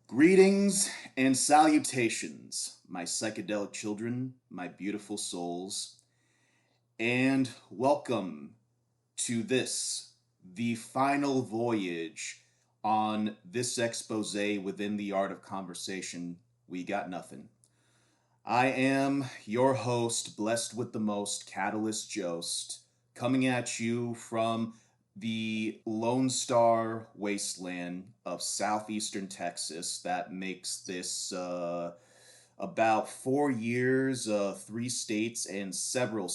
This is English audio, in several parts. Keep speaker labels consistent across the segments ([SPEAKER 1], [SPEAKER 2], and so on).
[SPEAKER 1] Greetings and salutations, my psychedelic children, my beautiful souls, and welcome to this, the final voyage on this expose within the art of conversation. We got nothing. I am your host, blessed with the most, Catalyst Jost, coming at you from the Lone Star wasteland of southeastern Texas that makes this about 4 years, 3 states, and several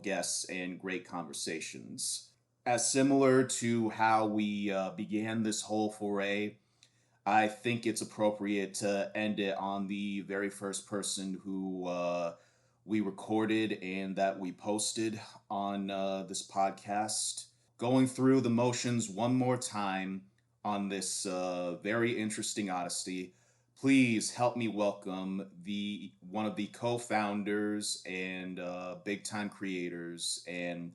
[SPEAKER 1] guests and great conversations. As similar to how we began this whole foray, I think it's appropriate to end it on the very first person who we recorded and that we posted on this podcast. Going through the motions one more time on this very interesting odyssey. Please help me welcome the one of the co-founders and big time creators and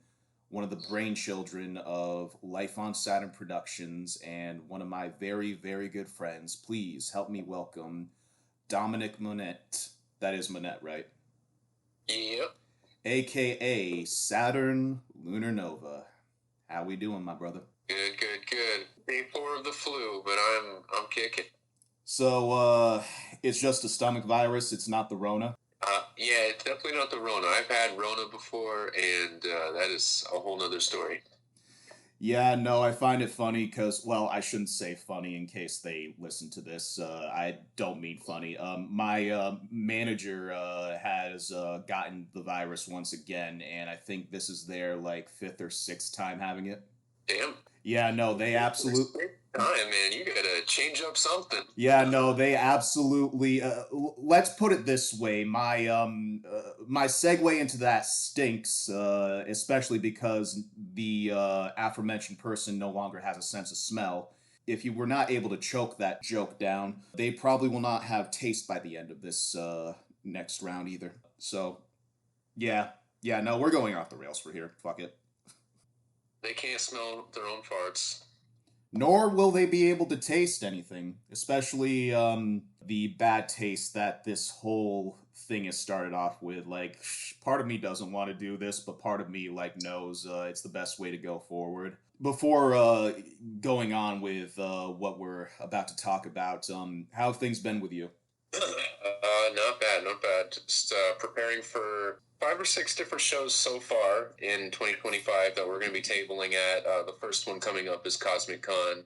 [SPEAKER 1] one of the brainchildren of Life on Saturn Productions, and one of my very good friends. Please help me welcome Dominic Monette. That is Monette, right?
[SPEAKER 2] Yep.
[SPEAKER 1] AKA Saturn Lunar Nova. How we doing, my brother?
[SPEAKER 2] Good. Day 4 of the flu, but I'm kicking.
[SPEAKER 1] So, it's just a stomach virus. It's not the Rona.
[SPEAKER 2] Yeah, it's definitely not the Rona. I've had Rona before, and that is a whole nother story.
[SPEAKER 1] Yeah, no, I find it funny because, well, I shouldn't say funny in case they listen to this. I don't mean funny. My manager has gotten the virus once again, and I think this is their like fifth or sixth time having it.
[SPEAKER 2] Damn.
[SPEAKER 1] Yeah, no, they absolutely.
[SPEAKER 2] Time, man. You gotta change up something.
[SPEAKER 1] Yeah, no, they absolutely. Let's put it this way: my segue into that stinks, especially because the aforementioned person no longer has a sense of smell. If you were not able to choke that joke down, they probably will not have taste by the end of this next round either. So, yeah, no, we're going off the rails for here. Fuck it.
[SPEAKER 2] They can't smell their own farts.
[SPEAKER 1] Nor will they be able to taste anything, especially the bad taste that this whole thing has started off with. Like, part of me doesn't want to do this, but part of me like knows it's the best way to go forward. Before going on with what we're about to talk about, how have things been with you?
[SPEAKER 2] Not bad. Just preparing for 5 or 6 different shows so far in 2025 that we're going to be tabling at. The first one coming up is Cosmic Con,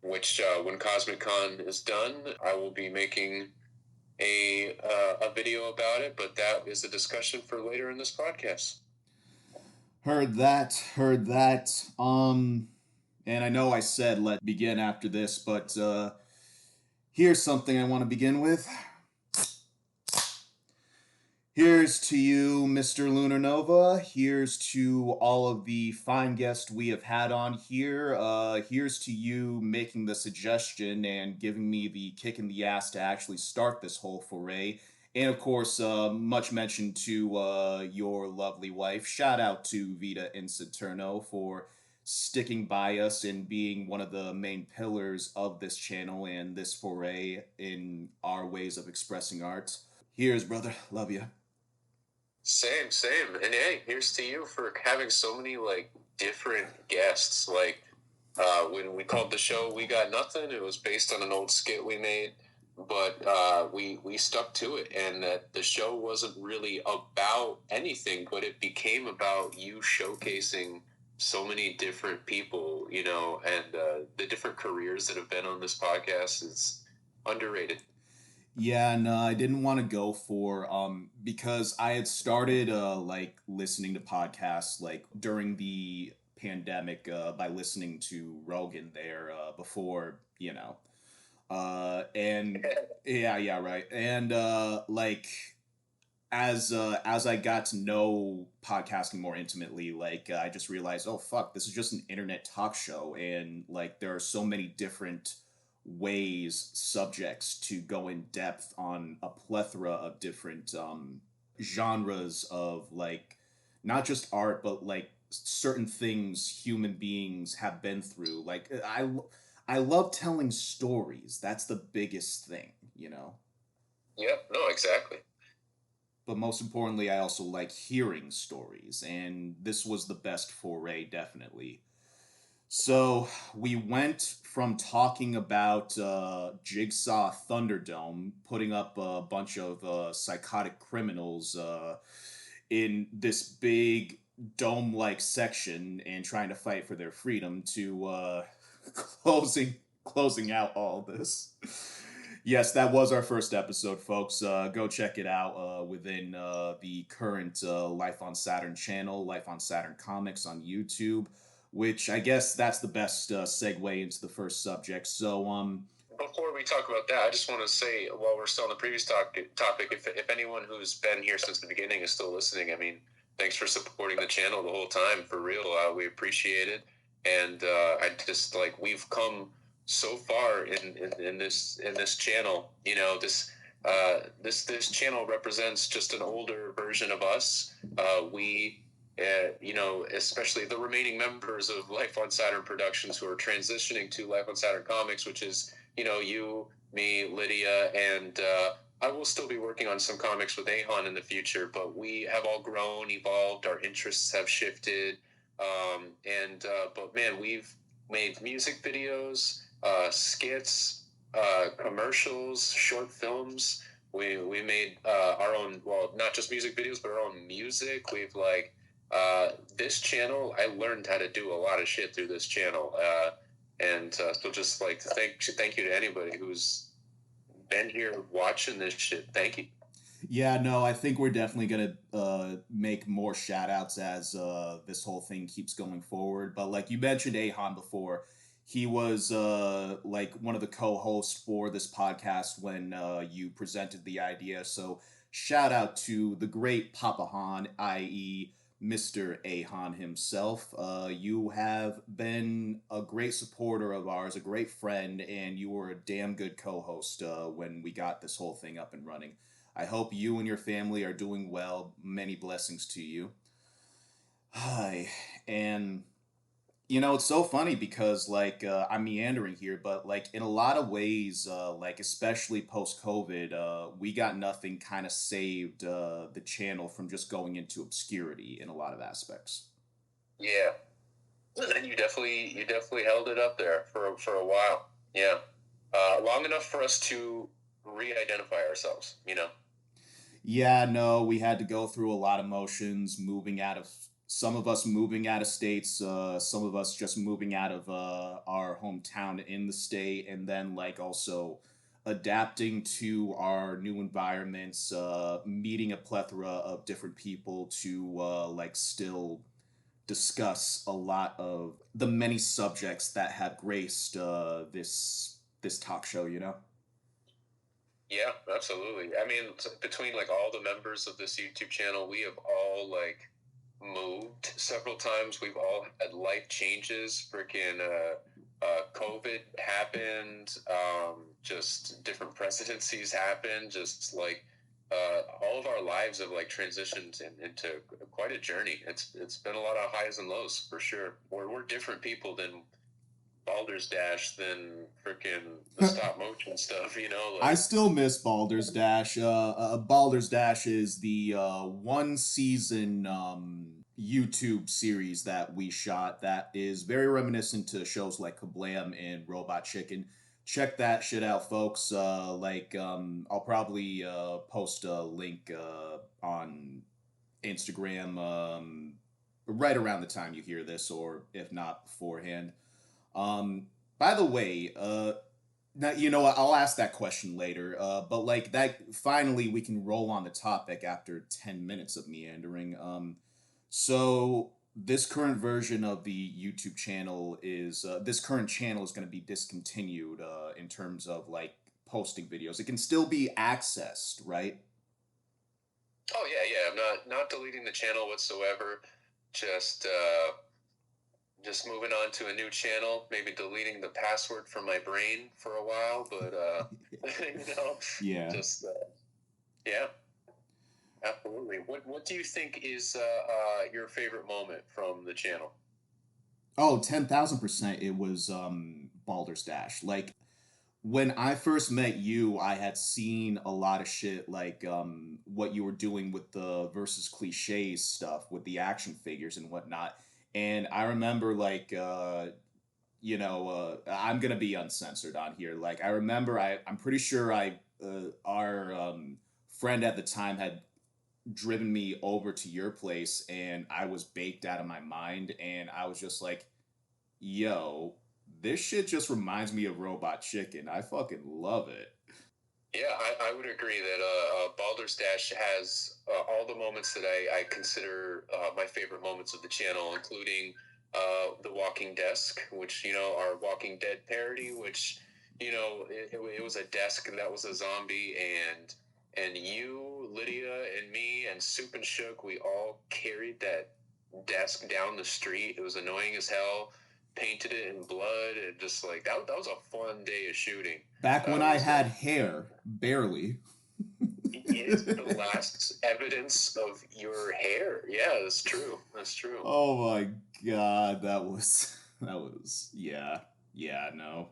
[SPEAKER 2] which when Cosmic Con is done, I will be making a video about it, but that is a discussion for later in this podcast.
[SPEAKER 1] Heard that. And I know I said let begin after this, but here's something I want to begin with. Here's to you, Mr. Lunar Nova. Here's to all of the fine guests we have had on here. Here's to you making the suggestion and giving me the kick in the ass to actually start this whole foray. And of course, much mention to your lovely wife. Shout out to Vita in Saturno for sticking by us and being one of the main pillars of this channel and this foray in our ways of expressing art. Here's, brother. Love you.
[SPEAKER 2] Same. And hey, here's to you for having so many like different guests. Like when we called the show We Got Nothing, it was based on an old skit we made, but we stuck to it, and that the show wasn't really about anything, but it became about you showcasing so many different people, and the different careers that have been on this podcast is underrated.
[SPEAKER 1] Yeah, no, I didn't want to go for because I had started like listening to podcasts like during the pandemic by listening to Rogan there before, and yeah, right. And like as I got to know podcasting more intimately, like I just realized, oh fuck, this is just an internet talk show, and like there are so many different ways, subjects to go in depth on a plethora of different genres of like not just art, but like certain things human beings have been through. Like I love telling stories. That's the biggest thing, you know.
[SPEAKER 2] Yep. No, exactly.
[SPEAKER 1] But most importantly, I also like hearing stories, and this was the best foray, definitely. So we went from talking about Jigsaw Thunderdome, putting up a bunch of psychotic criminals in this big dome-like section and trying to fight for their freedom, to closing closing out all this. Yes, that was our first episode, folks. Go check it out within the current Life on Saturn channel, Life on Saturn Comics on YouTube, which I guess that's the best segue into the first subject. So,
[SPEAKER 2] Before we talk about that, I just want to say, while we're still on the previous topic, if anyone who's been here since the beginning is still listening, I mean, thanks for supporting the channel the whole time. For real, we appreciate it. And I just like we've come so far in this channel. You know, this channel represents just an older version of us. You know, especially the remaining members of Life on Saturn Productions who are transitioning to Life on Saturn Comics, which is, you know, you, me, Lydia, and I will still be working on some comics with Ahan in the future, but we have all grown, evolved, our interests have shifted, but man, we've made music videos, skits, commercials, short films. We made our own, well, not just music videos, but our own music. We've like this channel. I learned how to do a lot of shit through this channel, so just like to thank you to anybody who's been here watching this shit. Thank you.
[SPEAKER 1] yeah, no, I think we're definitely gonna make more shout outs as this whole thing keeps going forward. But like you mentioned Ahan before, he was like one of the co-hosts for this podcast when you presented the idea. So shout out to the great Papa Han, i.e. Mr. Ahan himself. You have been a great supporter of ours, a great friend, and you were a damn good co-host when we got this whole thing up and running. I hope you and your family are doing well. Many blessings to you. Hi. And you know, it's so funny because like I'm meandering here, but like in a lot of ways, like especially post COVID, we got nothing kind of saved the channel from just going into obscurity in a lot of aspects.
[SPEAKER 2] Yeah, and you definitely held it up there for a while. Yeah, long enough for us to re-identify ourselves. You know.
[SPEAKER 1] Yeah, no, we had to go through a lot of motions, moving out of some of us moving out of states, some of us just moving out of our hometown in the state, and then like also adapting to our new environments, meeting a plethora of different people to like still discuss a lot of the many subjects that have graced this talk show. You know.
[SPEAKER 2] Yeah, absolutely. I mean, between like all the members of this YouTube channel, we have all like moved several times. We've all had life changes. Freaking COVID happened. Just different presidencies happened. Just like all of our lives have like transitioned into quite a journey. It's been a lot of highs and lows for sure. We're different people than Baldur's Dash than freaking the stop motion stuff. You know,
[SPEAKER 1] I
[SPEAKER 2] like
[SPEAKER 1] still miss Baldur's Dash. Baldur's Dash is the one season YouTube series that we shot that is very reminiscent to shows like Kablam and Robot Chicken. Check that shit out, folks. I'll probably post a link on Instagram right around the time you hear this, or if not beforehand. By the way, now, you know what? I'll ask that question later. But like that, finally, we can roll on the topic after 10 minutes of meandering. So this current version of the YouTube channel is this current channel is going to be discontinued in terms of like posting videos. It can still be accessed, right?
[SPEAKER 2] oh yeah, yeah. I'm not deleting the channel whatsoever. Just just moving on to a new channel. Maybe deleting the password from my brain for a while, but you know,
[SPEAKER 1] Yeah.
[SPEAKER 2] just yeah, absolutely. What do you think is your favorite moment from the channel?
[SPEAKER 1] Oh, 10,000%. It was Baldur's Dash. Like when I first met you, I had seen a lot of shit like what you were doing with the versus cliches stuff with the action figures and whatnot. And I remember like I'm gonna be uncensored on here. Like I remember, I'm pretty sure our friend at the time had driven me over to your place, and I was baked out of my mind, and I was just like, "Yo, this shit just reminds me of Robot Chicken. I fucking love it."
[SPEAKER 2] Yeah, I would agree that Baldur's Dash has all the moments that I consider my favorite moments of the channel, including the Walking Desk, which, our Walking Dead parody, which, it was a desk that was a zombie, and you, Lydia, and me, and Soup and Shook, we all carried that desk down the street. It was annoying as hell. Painted it in blood, and just like that was a fun day of shooting.
[SPEAKER 1] Back when
[SPEAKER 2] It
[SPEAKER 1] I
[SPEAKER 2] was
[SPEAKER 1] had hair, barely.
[SPEAKER 2] it is the last evidence of your hair. Yeah, that's true. That's true.
[SPEAKER 1] Oh my god, yeah, no.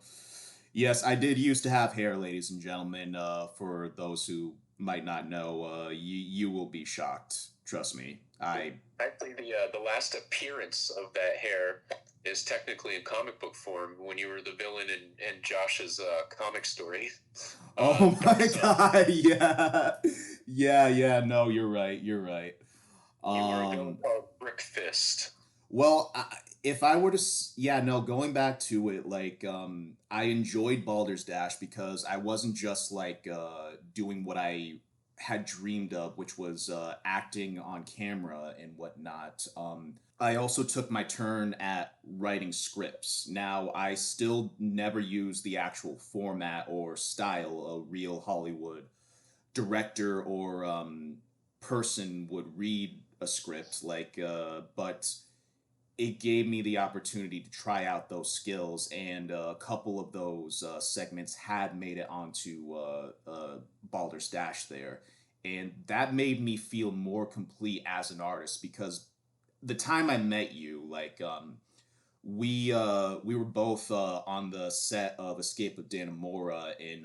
[SPEAKER 1] Yes, I did used to have hair, ladies and gentlemen. For those who might not know, you will be shocked. Trust me.
[SPEAKER 2] Actually, the last appearance of that hair is technically in comic book form when you were the villain in Josh's comic story.
[SPEAKER 1] Oh my god, yeah. Yeah, no, you're right. You're right.
[SPEAKER 2] You were a villain
[SPEAKER 1] Um
[SPEAKER 2] called Brick Fist.
[SPEAKER 1] Well, if I were to, yeah, no, going back to it, like, I enjoyed Baldur's Dash because I wasn't just like doing what I had dreamed of, which was acting on camera and whatnot. I also took my turn at writing scripts. Now, I still never use the actual format or style a real Hollywood director or person would read a script, like, but it gave me the opportunity to try out those skills, and a couple of those segments had made it onto Baldur's Dash there, and that made me feel more complete as an artist because the time I met you, like we were both on the set of Escape of Dannemora in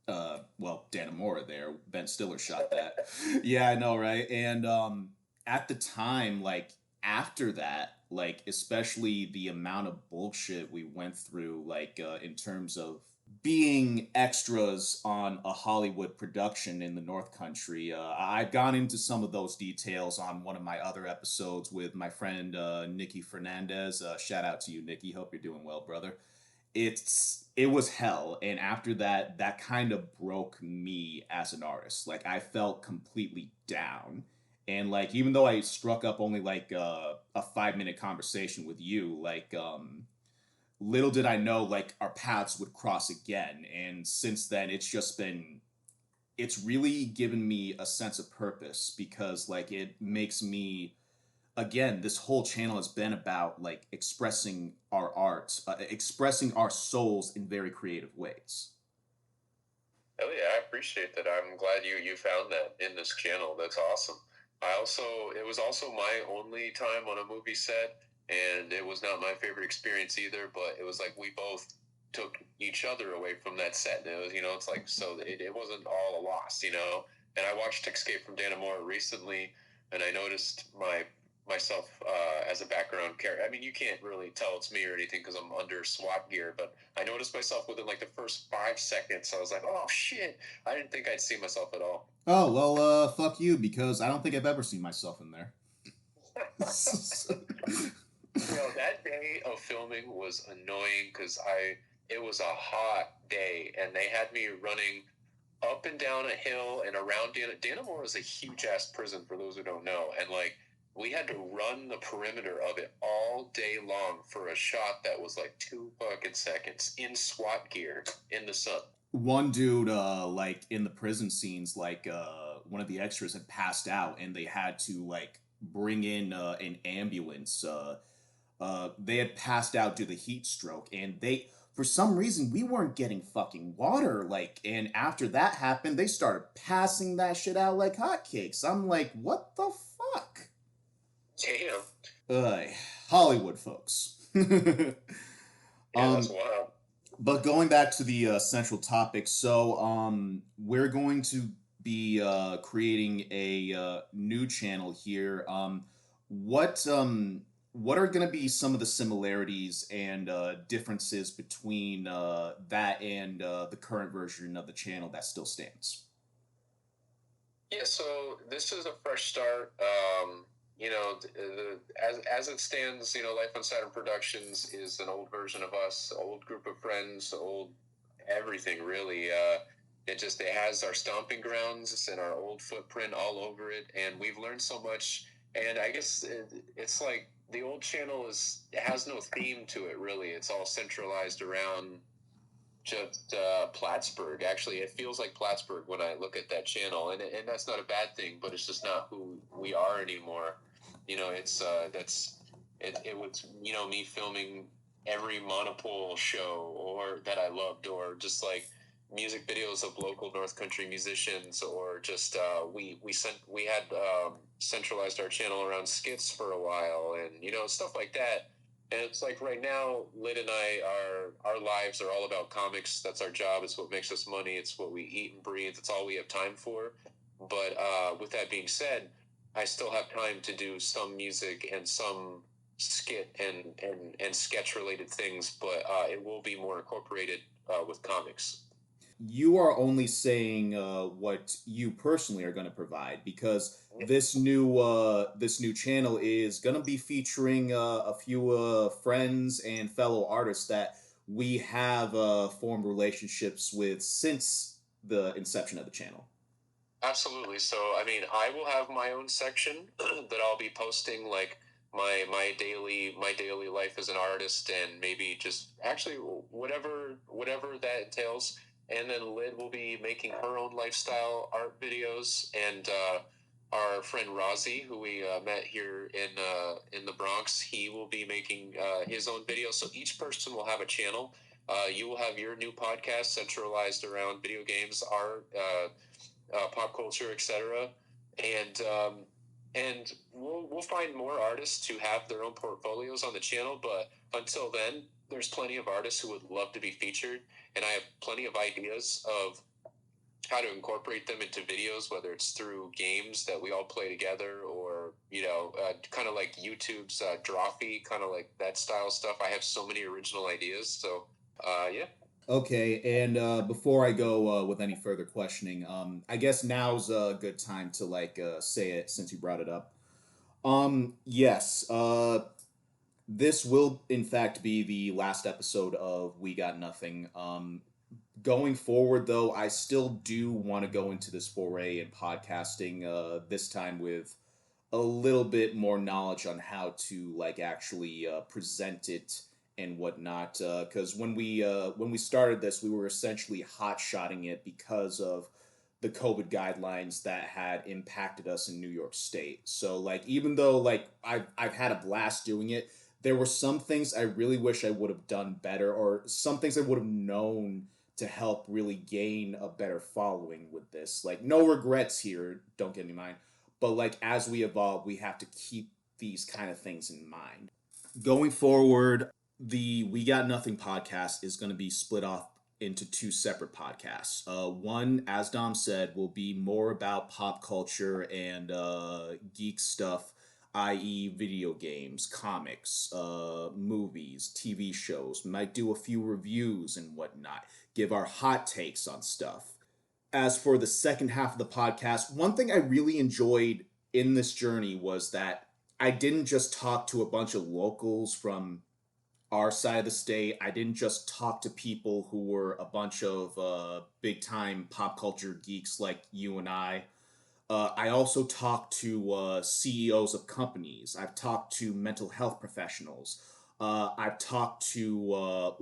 [SPEAKER 1] Dannemora there. Ben Stiller shot that. Yeah, I know, right? And at the time, like after that, like especially the amount of bullshit we went through, like in terms of being extras on a Hollywood production in the North Country. I've gone into some of those details on one of my other episodes with my friend Nikki Fernandez. Shout out to you, Nikki. Hope you're doing well, brother. It was hell, and after that, that kind of broke me as an artist. Like I felt completely down, and like even though I struck up only like a 5 minute conversation with you, like little did I know like our paths would cross again. And since then, it's really given me a sense of purpose because like it makes me, again, this whole channel has been about like expressing our art, expressing our souls in very creative ways.
[SPEAKER 2] Hell yeah, I appreciate that. I'm glad you found that in this channel. That's awesome. It was also my only time on a movie set, and it was not my favorite experience either. But it was like we both took each other away from that set, and it was, it's like, so it wasn't all a loss, And I watched Escape from Dannemora recently, and I noticed myself as a background character. I mean, you can't really tell it's me or anything because I'm under SWAT gear, but I noticed myself within like the first 5 seconds. I was like, oh shit, I didn't think I'd see myself at all.
[SPEAKER 1] Oh, well, fuck you, because I don't think I've ever seen myself in there.
[SPEAKER 2] That day of filming was annoying because it was a hot day and they had me running up and down a hill and around Dannemora is a huge ass prison for those who don't know, and like we had to run the perimeter of it all day long for a shot that was like 2 fucking seconds in SWAT gear in the sun.
[SPEAKER 1] One dude, like in the prison scenes, like one of the extras had passed out, and they had to like bring in an ambulance. They had passed out due to the heat stroke, and for some reason, we weren't getting fucking water. Like, and after that happened, they started passing that shit out like hotcakes. I'm like, what the fuck?
[SPEAKER 2] Damn.
[SPEAKER 1] Hollywood folks.
[SPEAKER 2] Yeah, that's
[SPEAKER 1] Um,
[SPEAKER 2] wild.
[SPEAKER 1] but going back to the central topic, so we're going to be creating a new channel here. What what are going to be some of the similarities and differences between that and the current version of the channel that still stands?
[SPEAKER 2] Yeah, so this is a fresh start. As it stands, Life on Saturn Productions is an old version of us, old group of friends, old everything really. It has our stomping grounds and our old footprint all over it, and we've learned so much. And I guess it's like the old channel it has no theme to it really. It's all centralized around just Plattsburgh. Actually, it feels like Plattsburgh when I look at that channel, and that's not a bad thing, but it's just not who we are anymore. It's it was me filming every monopole show or that I loved, or just like music videos of local North Country musicians, or just we had centralized our channel around skits for a while, and stuff like that. And it's like right now, Lid and I, our lives are all about comics. That's our job. It's what makes us money. It's what we eat and breathe. It's all we have time for. But with that being said, I still have time to do some music and some skit and sketch related things. But it will be more incorporated with comics.
[SPEAKER 1] You are only saying what you personally are going to provide because this new channel is going to be featuring a few friends and fellow artists that we have formed relationships with since the inception of the channel.
[SPEAKER 2] Absolutely. So, I mean, I will have my own section that I'll be posting, like my daily life as an artist, and maybe just actually whatever that entails. And then Lid will be making her own lifestyle art videos, and our friend Rozzy, who we met here in the Bronx, he will be making his own videos. So each person will have a channel. You will have your new podcast centralized around video games, art, pop culture, etc. And we'll find more artists who have their own portfolios on the channel. But until then, there's plenty of artists who would love to be featured, and I have plenty of ideas of how to incorporate them into videos, whether it's through games that we all play together, or kind of like YouTube's Drawfee, kind of like that style stuff. I have so many original ideas. So yeah.
[SPEAKER 1] Okay, and before I go with any further questioning, I guess now's a good time to say it since you brought it up. Yes, this will in fact be the last episode of We Got Nothing. Going forward, though, I still do want to go into this foray in podcasting. This time with a little bit more knowledge on how to actually present it and whatnot. Because when we started this, we were essentially hot shotting it because of the COVID guidelines that had impacted us in New York State. So even though I've had a blast doing it, there were some things I really wish I would have done better, or some things I would have known to help really gain a better following with this. Like, no regrets here, don't get me mind, but as we evolve, we have to keep these kind of things in mind. Going forward, the We Got Nothing podcast is going to be split off into two separate podcasts. One, as Dom said, will be more about pop culture and geek stuff, i.e., video games, comics, movies, TV shows. Might do a few reviews and whatnot, give our hot takes on stuff. As for the second half of the podcast, one thing I really enjoyed in this journey was that I didn't just talk to a bunch of locals from our side of the state. I didn't just talk to people who were a bunch of big time pop culture geeks like you and I. I also talked to CEOs of companies. I've talked to mental health professionals. I've talked to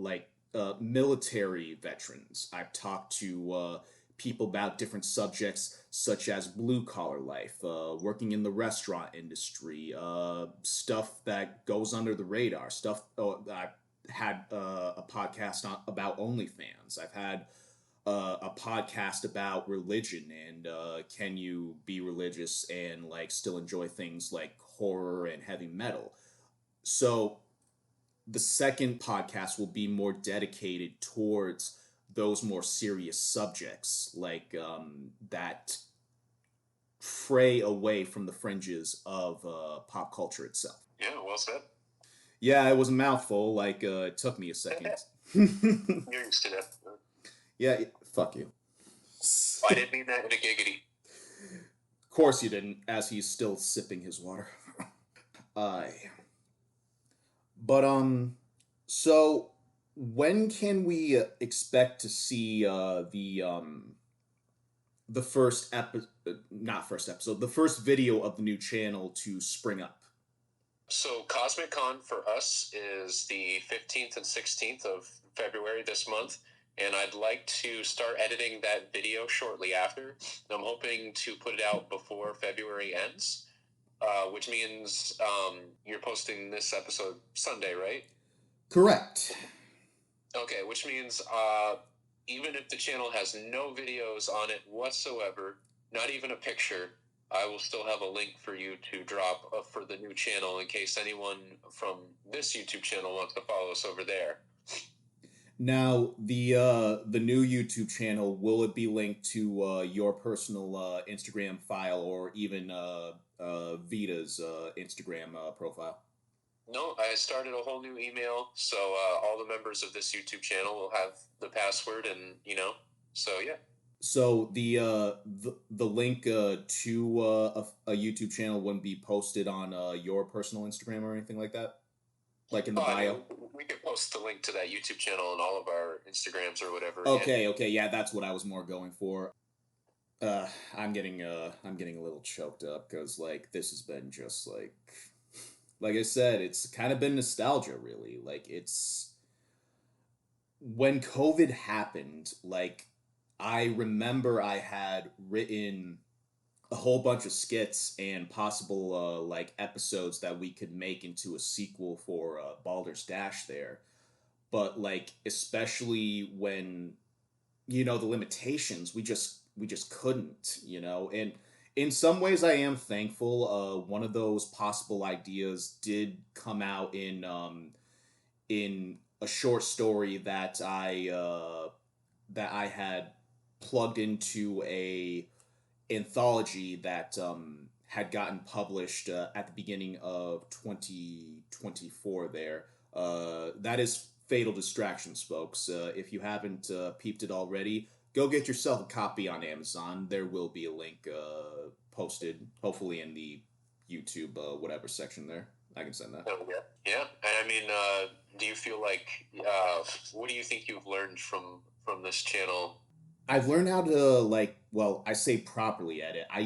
[SPEAKER 1] military veterans. I've talked to people about different subjects such as blue collar life, working in the restaurant industry, stuff that goes under the radar, stuff. I've had a podcast about OnlyFans. I've had a podcast about religion and can you be religious and still enjoy things like horror and heavy metal. So the second podcast will be more dedicated towards those more serious subjects, like that fray away from the fringes of pop culture itself.
[SPEAKER 2] Yeah, well said.
[SPEAKER 1] Yeah, it was a mouthful. Like it took me a second.
[SPEAKER 2] You're used to that.
[SPEAKER 1] Yeah, fuck you.
[SPEAKER 2] I didn't mean that in a giggity.
[SPEAKER 1] Of course you didn't, as he's still sipping his water. Uh, but so when can we expect to see the first not first episode, the first video of the new channel to spring up?
[SPEAKER 2] So Cosmic Con for us is the 15th and 16th of February this month, and I'd like to start editing that video shortly after. I'm hoping to put it out before February ends, which means you're posting this episode Sunday, right?
[SPEAKER 1] Correct.
[SPEAKER 2] Okay, which means even if the channel has no videos on it whatsoever, not even a picture, I will still have a link for you to drop for the new channel in case anyone from this YouTube channel wants to follow us over there.
[SPEAKER 1] Now, the new YouTube channel, will it be linked to your personal Instagram file or even Vita's Instagram profile?
[SPEAKER 2] No, I started a whole new email, so all the members of this YouTube channel will have the password, and so yeah.
[SPEAKER 1] So the link to a YouTube channel wouldn't be posted on your personal Instagram or anything like that, like in the bio.
[SPEAKER 2] I mean, we could post the link to that YouTube channel on all of our Instagrams or whatever.
[SPEAKER 1] Okay, okay, yeah, that's what I was more going for. I'm getting a little choked up because like this has been just like I said, it's kind of been nostalgia, really. Like it's when COVID happened, like I remember I had written a whole bunch of skits and possible like episodes that we could make into a sequel for Baldur's Dash there. But like especially when the limitations, we just couldn't, and in some ways I am thankful one of those possible ideas did come out in a short story that I had plugged into a anthology that had gotten published at the beginning of 2024 there. That is Fatal Distractions, folks. If you haven't peeped it already, go get yourself a copy on Amazon. There will be a link posted, hopefully in the YouTube whatever section there. I can send that.
[SPEAKER 2] Oh, yeah. Yeah. And I mean, do you feel like, what do you think you've learned from this channel?
[SPEAKER 1] I've learned how to well, I say properly edit. I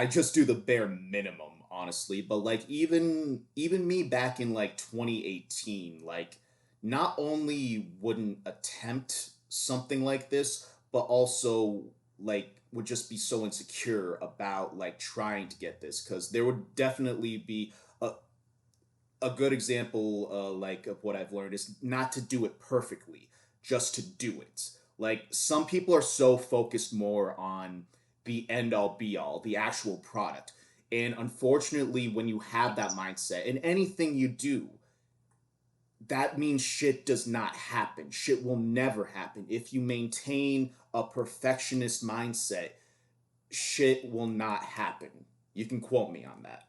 [SPEAKER 1] just do the bare minimum, honestly. But like even me back in like 2018, like not only wouldn't attempt something like this, but also like would just be so insecure about like trying to get this because there would definitely be a good example like of what I've learned is not to do it perfectly, just to do it. Like some people are so focused more on the end all be all, the actual product. And unfortunately, when you have that mindset in anything you do, that means shit does not happen. Shit will never happen. If you maintain a perfectionist mindset, shit will not happen. You can quote me on that.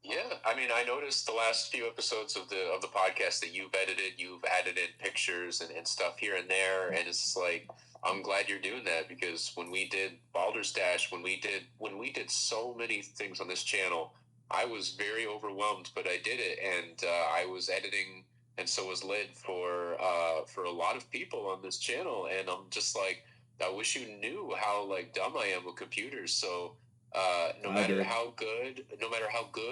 [SPEAKER 2] Yeah, I mean, I noticed the last few episodes of the podcast that you've edited, you've added in pictures and stuff here and there, and it's like I'm glad you're doing that because when we did Baldur's Dash, when we did so many things on this channel, I was very overwhelmed, but I did it, and I was editing, and so was Lid for a lot of people on this channel, and I'm just like, I wish you knew how like dumb I am with computers, so. No matter how good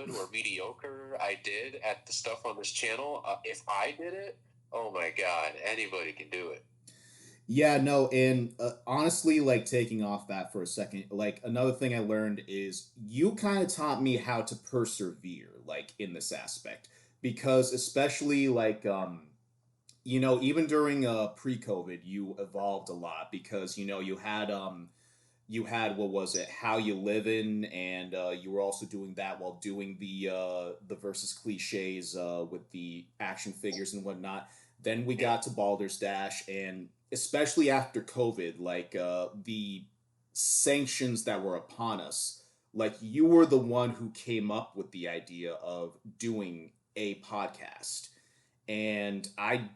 [SPEAKER 2] or mediocre I did at the stuff on this channel, if I did it, oh my god, anybody can do it.
[SPEAKER 1] Yeah, no, and honestly, like taking off that for a second, like another thing I learned is you kind of taught me how to persevere, like in this aspect, because especially like even during pre-COVID, you evolved a lot because you had you had, what was it, How You Livin', and you were also doing that while doing the versus cliches with the action figures and whatnot. Then we
[SPEAKER 2] Yeah.
[SPEAKER 1] got to Baldur's Dash, and especially after COVID, like the sanctions that were upon us, like you were the one who came up with the idea of doing a podcast. And I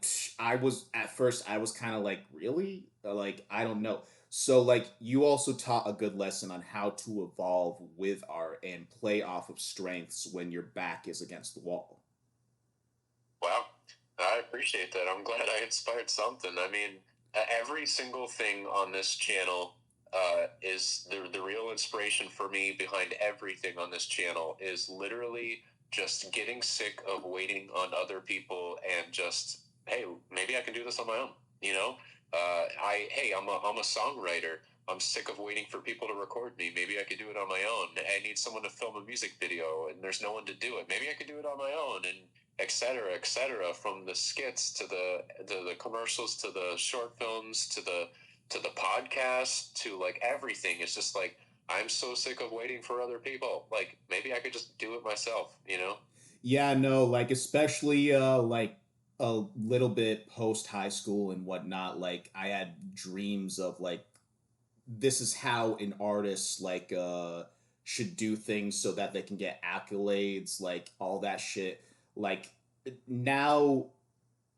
[SPEAKER 1] was at first, I was kind of like, really, like, I don't know. So like you also taught a good lesson on how to evolve with art and play off of strengths when your back is against the wall.
[SPEAKER 2] Wow. I appreciate that. I'm glad I inspired something. I mean, every single thing on this channel is the real inspiration for me behind everything on this channel is literally just getting sick of waiting on other people and just, hey, maybe I can do this on my own. You know, I'm a songwriter. I'm sick of waiting for people to record me. Maybe I could do it on my own. I need someone to film a music video, and there's no one to do it. Maybe I could do it on my own, and et cetera, from the skits to the commercials to the short films to the podcast to like everything. It's just like I'm so sick of waiting for other people. Like maybe I could just do it myself, you know?
[SPEAKER 1] Yeah, no, like especially like a little bit post high school and whatnot, like I had dreams of like this is how an artist like should do things so that they can get accolades, like all that shit. Like now,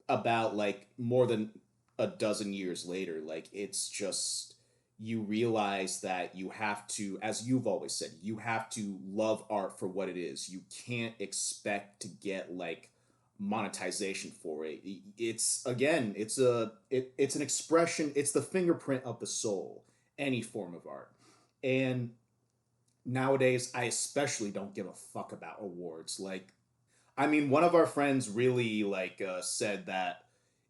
[SPEAKER 1] about like more than a dozen years later, like it's just you realize that you have to, as you've always said, you have to love art for what it is. You can't expect to get like monetization for it. It's again, it's an expression, it's the fingerprint of the soul, any form of art. And nowadays I especially don't give a fuck about awards. Like, I mean, one of our friends really like said that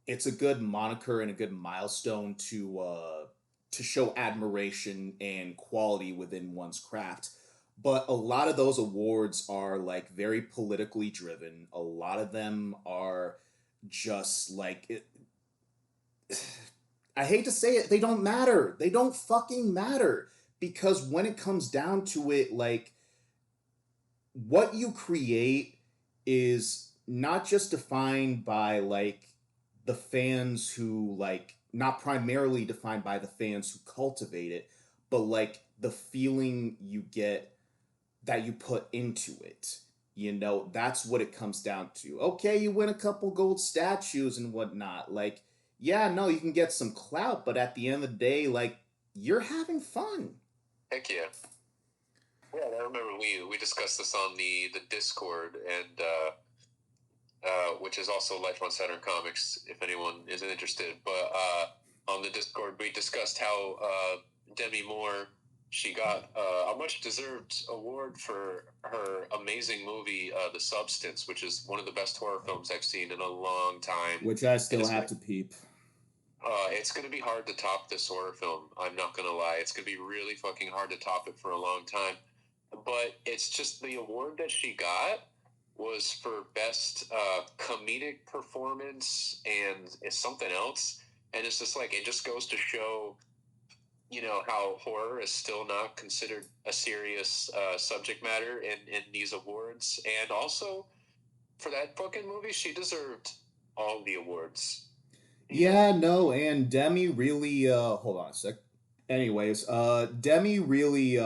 [SPEAKER 1] it's a good moniker and a good milestone to show admiration and quality within one's craft. But a lot of those awards are like very politically driven. A lot of them are just like I hate to say it, they don't matter. They don't fucking matter because when it comes down to it, like what you create is not just defined by like the fans who like not primarily defined by the fans who cultivate it, but like the feeling you get that you put into it. You know, that's what it comes down to. Okay, you win a couple gold statues and whatnot. Like, yeah, no, you can get some clout, but at the end of the day, like, you're having fun.
[SPEAKER 2] Heck yeah. Yeah, I remember we discussed this on the Discord and which is also Life on Saturn Comics, if anyone is interested. But on the Discord, we discussed how Demi Moore she got a much deserved award for her amazing movie, The Substance, which is one of the best horror films I've seen in a long time.
[SPEAKER 1] Which I
[SPEAKER 2] And
[SPEAKER 1] still have to peep.
[SPEAKER 2] it's going to be hard to top this horror film. I'm not going to lie. It's going to be really fucking hard to top it for a long time. But it's just the award that she got was for best comedic performance and it's something else. And it's just like, it just goes to show, you know, how horror is still not considered a serious subject matter in these awards. And also, for that fucking movie, she deserved all the awards. You know?
[SPEAKER 1] Yeah, no, and Demi really hold on a sec. Anyways, Demi really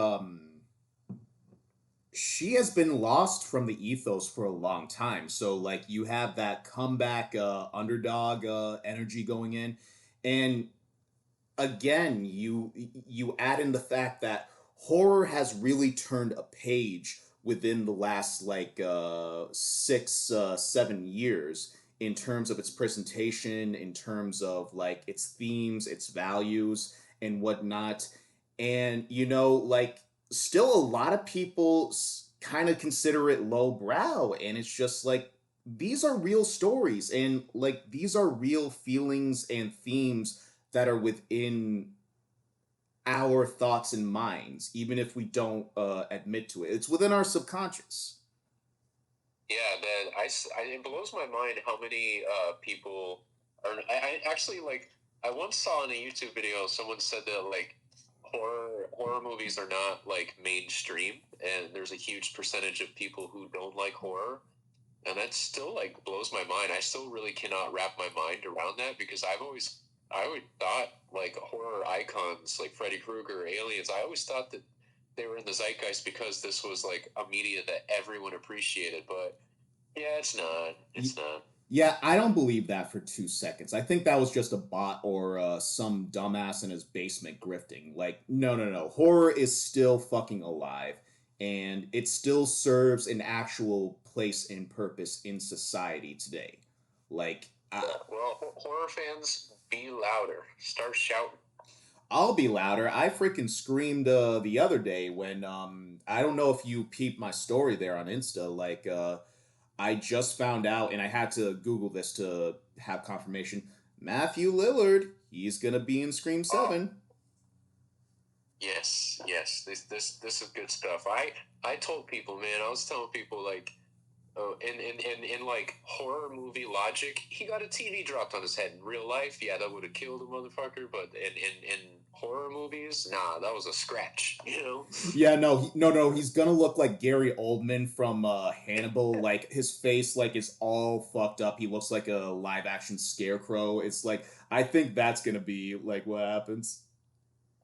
[SPEAKER 1] she has been lost from the ethos for a long time. So like you have that comeback underdog energy going in, and again you add in the fact that horror has really turned a page within the last like 6 7 years in terms of its presentation, in terms of like its themes, its values and whatnot. And you know, like still a lot of people kind of consider it lowbrow, and it's just like these are real stories and like these are real feelings and themes that are within our thoughts and minds, even if we don't admit to it. It's within our subconscious.
[SPEAKER 2] Yeah, it blows my mind how many people are. I actually like. I once saw in a YouTube video someone said that like horror movies are not like mainstream, and there's a huge percentage of people who don't like horror, and that still like blows my mind. I still really cannot wrap my mind around that because I always thought like horror icons like Freddy Krueger, Aliens. I always thought that they were in the zeitgeist because this was like a media that everyone appreciated, but yeah, it's not.
[SPEAKER 1] Y-
[SPEAKER 2] It's not.
[SPEAKER 1] Yeah, I don't believe that for 2 seconds. I think that was just a bot or some dumbass in his basement grifting. Like, no, no, no. Horror is still fucking alive, and it still serves an actual place and purpose in society today. Like,
[SPEAKER 2] Yeah. Well, horror fans, be louder. Start shouting.
[SPEAKER 1] I'll be louder. I freaking screamed the other day when I don't know if you peeped my story there on Insta. Like I just found out, and I had to Google this to have confirmation. Matthew Lillard, he's gonna be in Scream
[SPEAKER 2] Oh,
[SPEAKER 1] 7.
[SPEAKER 2] yes, yes. This is good stuff. I told people, man. I was telling people like, oh, in like horror movie logic, he got a TV dropped on his head. In real life, yeah, that would have killed a motherfucker. But in horror movies, nah, that was a scratch. You know?
[SPEAKER 1] Yeah, no, no, no. He's gonna look like Gary Oldman from Hannibal. Like his face, like is all fucked up. He looks like a live action scarecrow. It's like I think that's gonna be like what happens.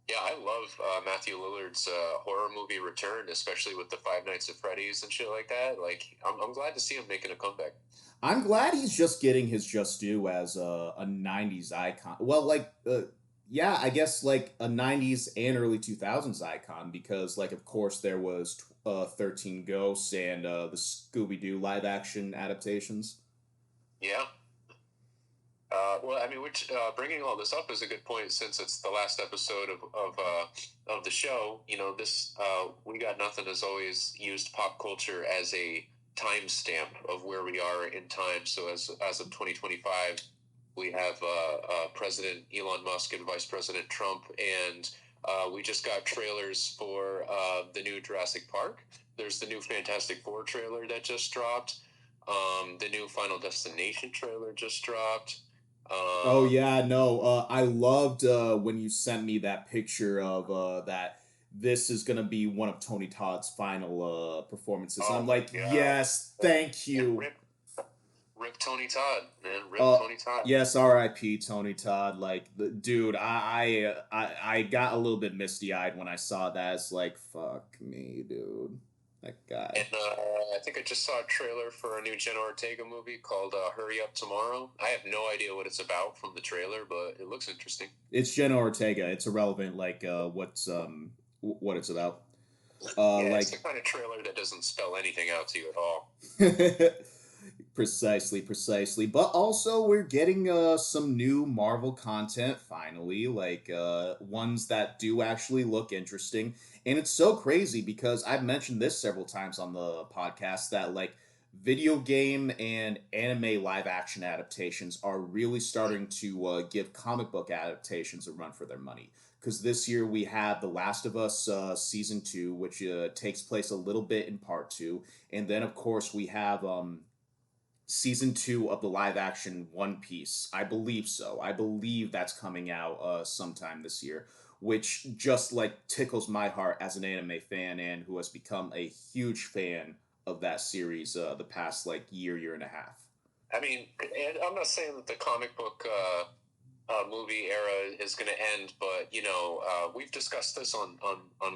[SPEAKER 2] Yeah, I love Matthew Lillard's horror movie return, especially with the Five Nights at Freddy's and shit like that. Like, I'm glad to see him making a comeback.
[SPEAKER 1] I'm glad he's just getting his just due as a '90s icon. Well, like, yeah, I guess like a '90s and early 2000s icon because, like, of course, there was 13 Ghosts and the Scooby Doo live action adaptations.
[SPEAKER 2] Yeah. Well, I mean, which bringing all this up is a good point since it's the last episode of the show. You know, this we got nothing has always used pop culture as a timestamp of where we are in time. So as of 2025, we have President Elon Musk and Vice President Trump, and we just got trailers for the new Jurassic Park. There's the new Fantastic Four trailer that just dropped. The new Final Destination trailer just dropped.
[SPEAKER 1] Oh
[SPEAKER 2] Um,
[SPEAKER 1] yeah, no, I loved when you sent me that picture of that. This is gonna be one of Tony Todd's final performances, and
[SPEAKER 2] oh
[SPEAKER 1] I'm
[SPEAKER 2] my
[SPEAKER 1] like,
[SPEAKER 2] god!
[SPEAKER 1] yes, thank
[SPEAKER 2] And
[SPEAKER 1] you.
[SPEAKER 2] rip Tony Todd, man, rip
[SPEAKER 1] Uh,
[SPEAKER 2] Tony Todd.
[SPEAKER 1] yes, R.I.P. Tony Todd. Like, the dude, I got a little bit misty eyed when I saw that. It's like, fuck me, dude. That guy.
[SPEAKER 2] And I think I just saw a trailer for a new Jenna Ortega movie called "Hurry Up Tomorrow." I have no idea what it's about from the trailer, but it looks interesting.
[SPEAKER 1] It's Jenna Ortega. It's irrelevant, like, what it's about.
[SPEAKER 2] Yeah, it's the
[SPEAKER 1] Like,
[SPEAKER 2] kind of trailer that doesn't spell anything out to you at all.
[SPEAKER 1] precisely, precisely. But also, we're getting some new Marvel content finally, like ones that do actually look interesting. And it's so crazy because I've mentioned this several times on the podcast that like video game and anime live action adaptations are really starting to give comic book adaptations a run for their money. Because this year we have The Last of Us season 2, which takes place a little bit in part 2, and then of course we have season 2 of the live action One Piece. I believe so. I believe that's coming out sometime this year, which just like tickles my heart as an anime fan and who has become a huge fan of that series the past like year and a half.
[SPEAKER 2] I mean, and I'm not saying that the comic book movie era is going to end, but you know, we've discussed this on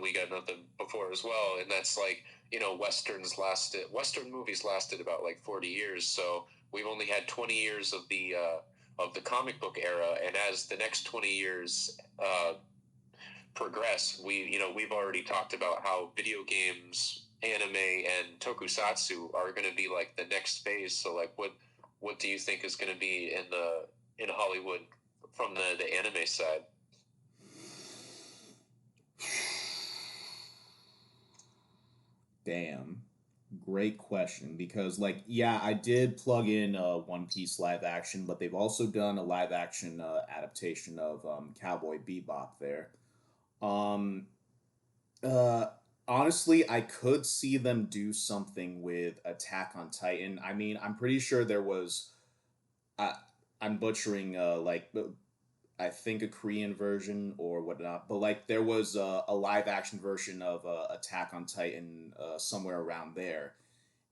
[SPEAKER 2] We Got Nothing before as well, and that's like you know, Western movies lasted about like 40 years, so we've only had 20 years of the comic book era, and as the next 20 years progress, we've already talked about how video games, anime, and tokusatsu are going to be like the next phase. So like, what do you think is going to be in Hollywood from the anime side?
[SPEAKER 1] Damn. Great question because like yeah, I did plug in One Piece live action, but they've also done a live action adaptation of Cowboy Bebop there. Um uh Honestly, I could see them do something with Attack on Titan. I mean, I'm pretty sure there was I I'm butchering I think a Korean version or whatnot, but like there was a live action version of Attack on Titan somewhere around there,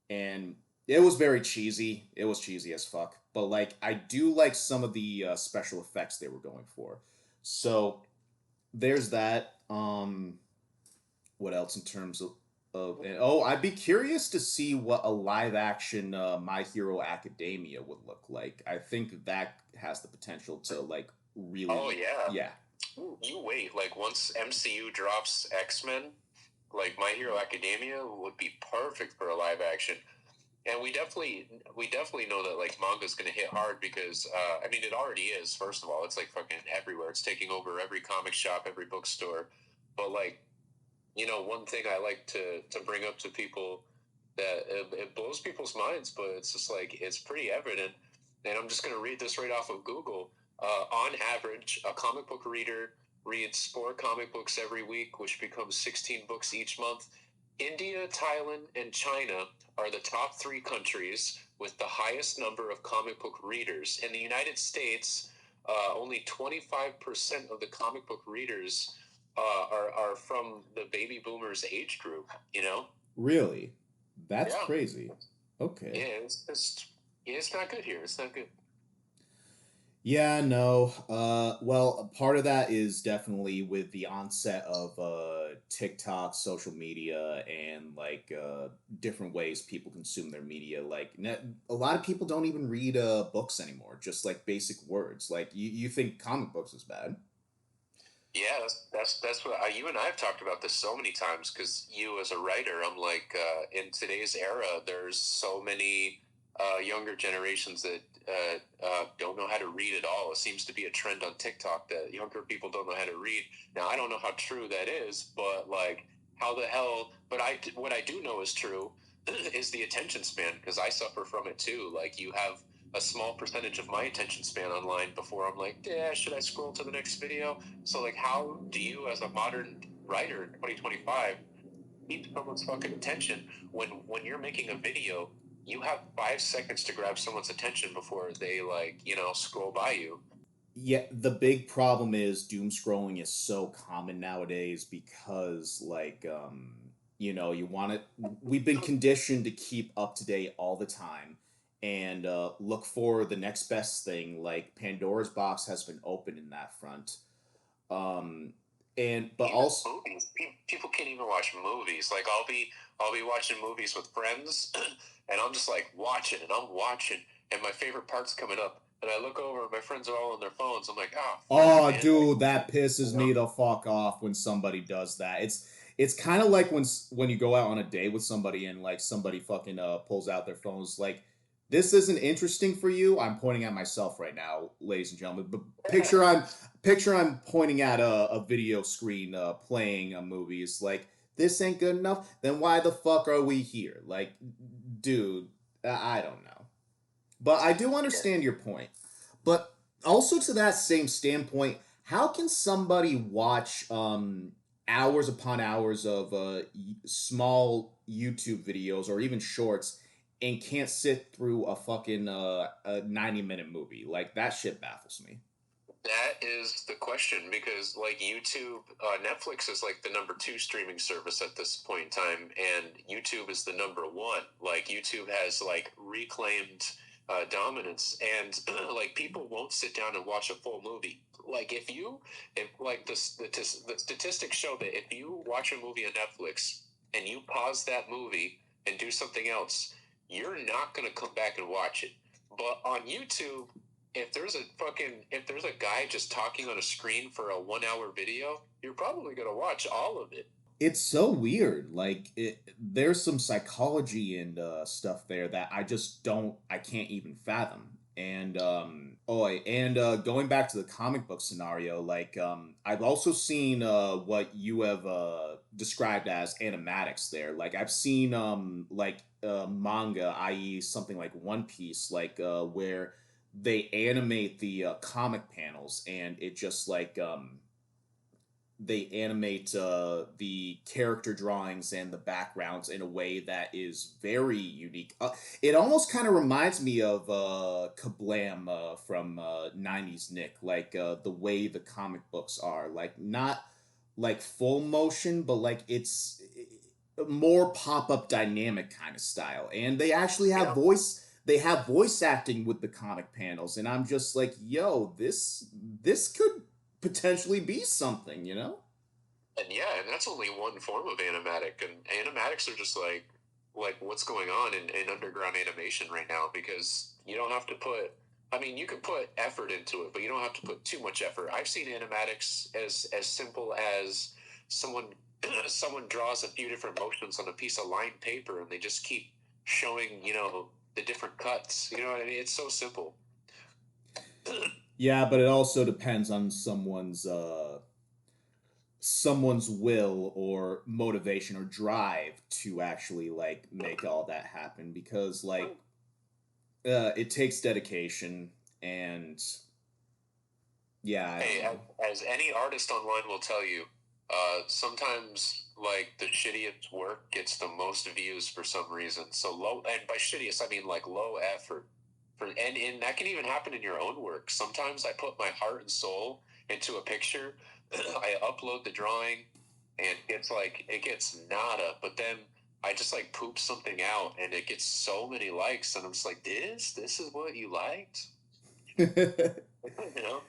[SPEAKER 1] and it was very cheesy. It was cheesy as fuck, but like I do like some of the special effects they were going for. So there's that. What else in terms of and, oh, I'd be curious to see what a live action My Hero Academia would look like. I think that has the potential to like
[SPEAKER 2] Oh
[SPEAKER 1] really,
[SPEAKER 2] yeah.
[SPEAKER 1] yeah.
[SPEAKER 2] You wait. Like once MCU drops X-Men, like My Hero Academia would be perfect for a live action. And we definitely know that like manga's gonna hit hard because I mean it already is. First of all, it's like fucking everywhere. It's taking over every comic shop, every bookstore. But like one thing I like to bring up to people that it blows people's minds, but it's just like it's pretty evident. And I'm just gonna read this right off of Google. On average, a comic book reader reads 4 comic books every week, which becomes 16 books each month. India, Thailand, and China are the top 3 countries with the highest number of comic book readers. In the United States, only 25% of the comic book readers are from the baby boomers age group, you know?
[SPEAKER 1] Really? That's
[SPEAKER 2] Yeah.
[SPEAKER 1] crazy. Okay.
[SPEAKER 2] Yeah, it's not good here. It's not good.
[SPEAKER 1] Yeah, no. Well, part of that is definitely with the onset of TikTok, social media, and like different ways people consume their media. Like, a lot of people don't even read books anymore. Just like basic words. Like, you think comic books is bad?
[SPEAKER 2] Yeah, that's what you and I have talked about this so many times because you as a writer, I'm like, in today's era, there's so many younger generations that don't know how to read at all. It seems to be a trend on TikTok that younger people don't know how to read. Now, I don't know how true that is, but like, how the hell? But what I do know is true is the attention span because I suffer from it too. Like, you have a small percentage of my attention span online before I'm like, yeah, should I scroll to the next video? So, like, how do you, as a modern writer in 2025, keep someone's fucking attention when you're making a video? You have 5 seconds to grab someone's attention before they like scroll by you.
[SPEAKER 1] Yeah, the big problem is doom scrolling is so common nowadays because like you want it, we've been conditioned to keep up to date all the time and look for the next best thing. Like Pandora's box has been opened in that front. Um and but
[SPEAKER 2] Even
[SPEAKER 1] also
[SPEAKER 2] movies, people can't even watch movies. Like I'll be watching movies with friends, and I'm just like watching, and I'm watching, and my favorite part's coming up, and I look over, and my friends are all on their phones. I'm like, oh fuck,
[SPEAKER 1] oh,
[SPEAKER 2] man, like,
[SPEAKER 1] dude, that pisses me the fuck off when somebody does that. It's kind of like when you go out on a date with somebody and like somebody fucking pulls out their phones like this isn't interesting for you. I'm pointing at myself right now, ladies and gentlemen. But picture I'm pointing at a video screen playing a movie. It's like this ain't good enough. Then why the fuck are we here? Like, dude, I don't know. But I do understand your point. But also to that same standpoint, how can somebody watch hours upon hours of small YouTube videos or even shorts and can't sit through a fucking a 90-minute movie? Like that shit baffles me.
[SPEAKER 2] that is the question because like YouTube, Netflix is like the number 2 streaming service at this point in time, and YouTube is the number 1. Like YouTube has like reclaimed dominance, and like people won't sit down and watch a full movie. Like if like the statistics show that if you watch a movie on Netflix and you pause that movie and do something else, you're not gonna come back and watch it. But on YouTube, if there's a guy just talking on a screen for a 1 hour video, you're probably gonna watch all of it.
[SPEAKER 1] It's so weird. Like there's some psychology and stuff there that I can't even fathom. And going back to the comic book scenario, like I've also seen what you have described as animatics there. Like I've seen manga, i.e., something like One Piece, like where they animate the comic panels, and it just like they animate the character drawings and the backgrounds in a way that is very unique. It almost kind of reminds me of Kablam from '90s Nick, like the way the comic books are, like not like full motion, but like it's more pop up dynamic kind of style, and they actually have
[SPEAKER 2] Yeah.
[SPEAKER 1] voice. They have voice acting with the comic panels, and I'm just like, yo, this could potentially be something, you know?
[SPEAKER 2] And yeah, and that's only one form of animatic, and animatics are just like what's going on in underground animation right now, because you don't have to put. I mean, you can put effort into it, but you don't have to put too much effort. I've seen animatics as simple as someone someone draws a few different motions on a piece of lined paper, and they just keep showing the different cuts. You know what I mean? It's so simple.
[SPEAKER 1] Yeah, but it also depends on someone's will or motivation or drive to actually like make all that happen, because like it takes dedication and yeah, I don't
[SPEAKER 2] Hey,
[SPEAKER 1] know.
[SPEAKER 2] as any artist online will tell you, sometimes like the shittiest work gets the most views for some reason. So low, and by shittiest I mean like low effort. And that can even happen in your own work. Sometimes I put my heart and soul into a picture. I upload the drawing, and it's like it gets nada. But then I just like poop something out, and it gets so many likes, and I'm just like, this is what you liked, you know?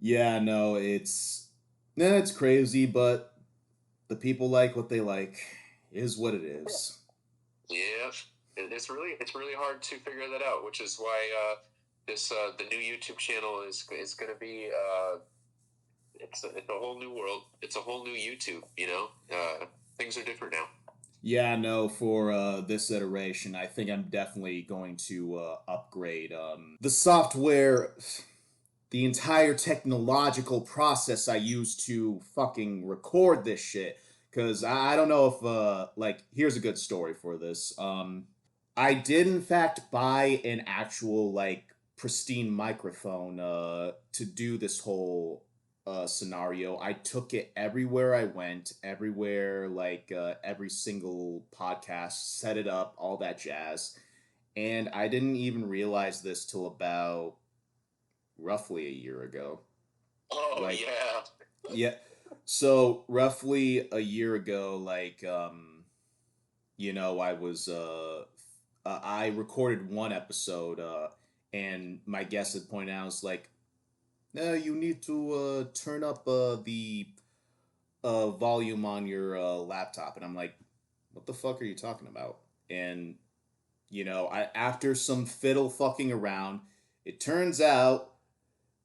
[SPEAKER 1] Yeah, no, it's crazy, but the people like what they like is what it is.
[SPEAKER 2] Yeah, it's really hard to figure that out, which is why this the new YouTube channel is going to be it's a whole new world. It's a whole new YouTube. Things are different now.
[SPEAKER 1] Yeah, no, for this iteration, I think I'm definitely going to upgrade the software, the entire technological process I use to fucking record this shit. Because I don't know if, like, here's a good story for this. I did, in fact, buy an actual, like, pristine microphone to do this whole scenario. I took it everywhere I went, everywhere, like every single podcast, set it up, all that jazz. And I didn't even realize this till about roughly a year ago.
[SPEAKER 2] Oh
[SPEAKER 1] Like,
[SPEAKER 2] yeah.
[SPEAKER 1] yeah. So, roughly a year ago, like, I recorded one episode, and my guest had pointed out, was like, you need to turn up the volume on your laptop. And I'm like, what the fuck are you talking about? And, after some fiddle fucking around, it turns out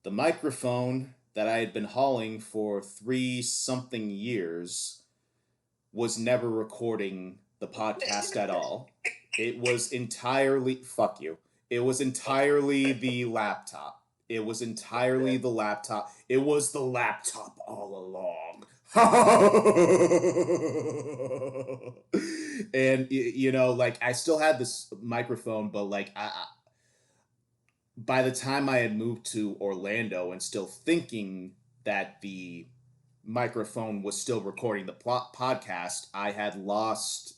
[SPEAKER 1] the microphone that I had been hauling for 3 something years was never recording the podcast at all. It was entirely, fuck you. It was entirely the laptop. It was entirely the laptop. It was the laptop all along. And like I still had this microphone, but like by the time I had moved to Orlando and still thinking that the microphone was still recording the podcast, I had lost,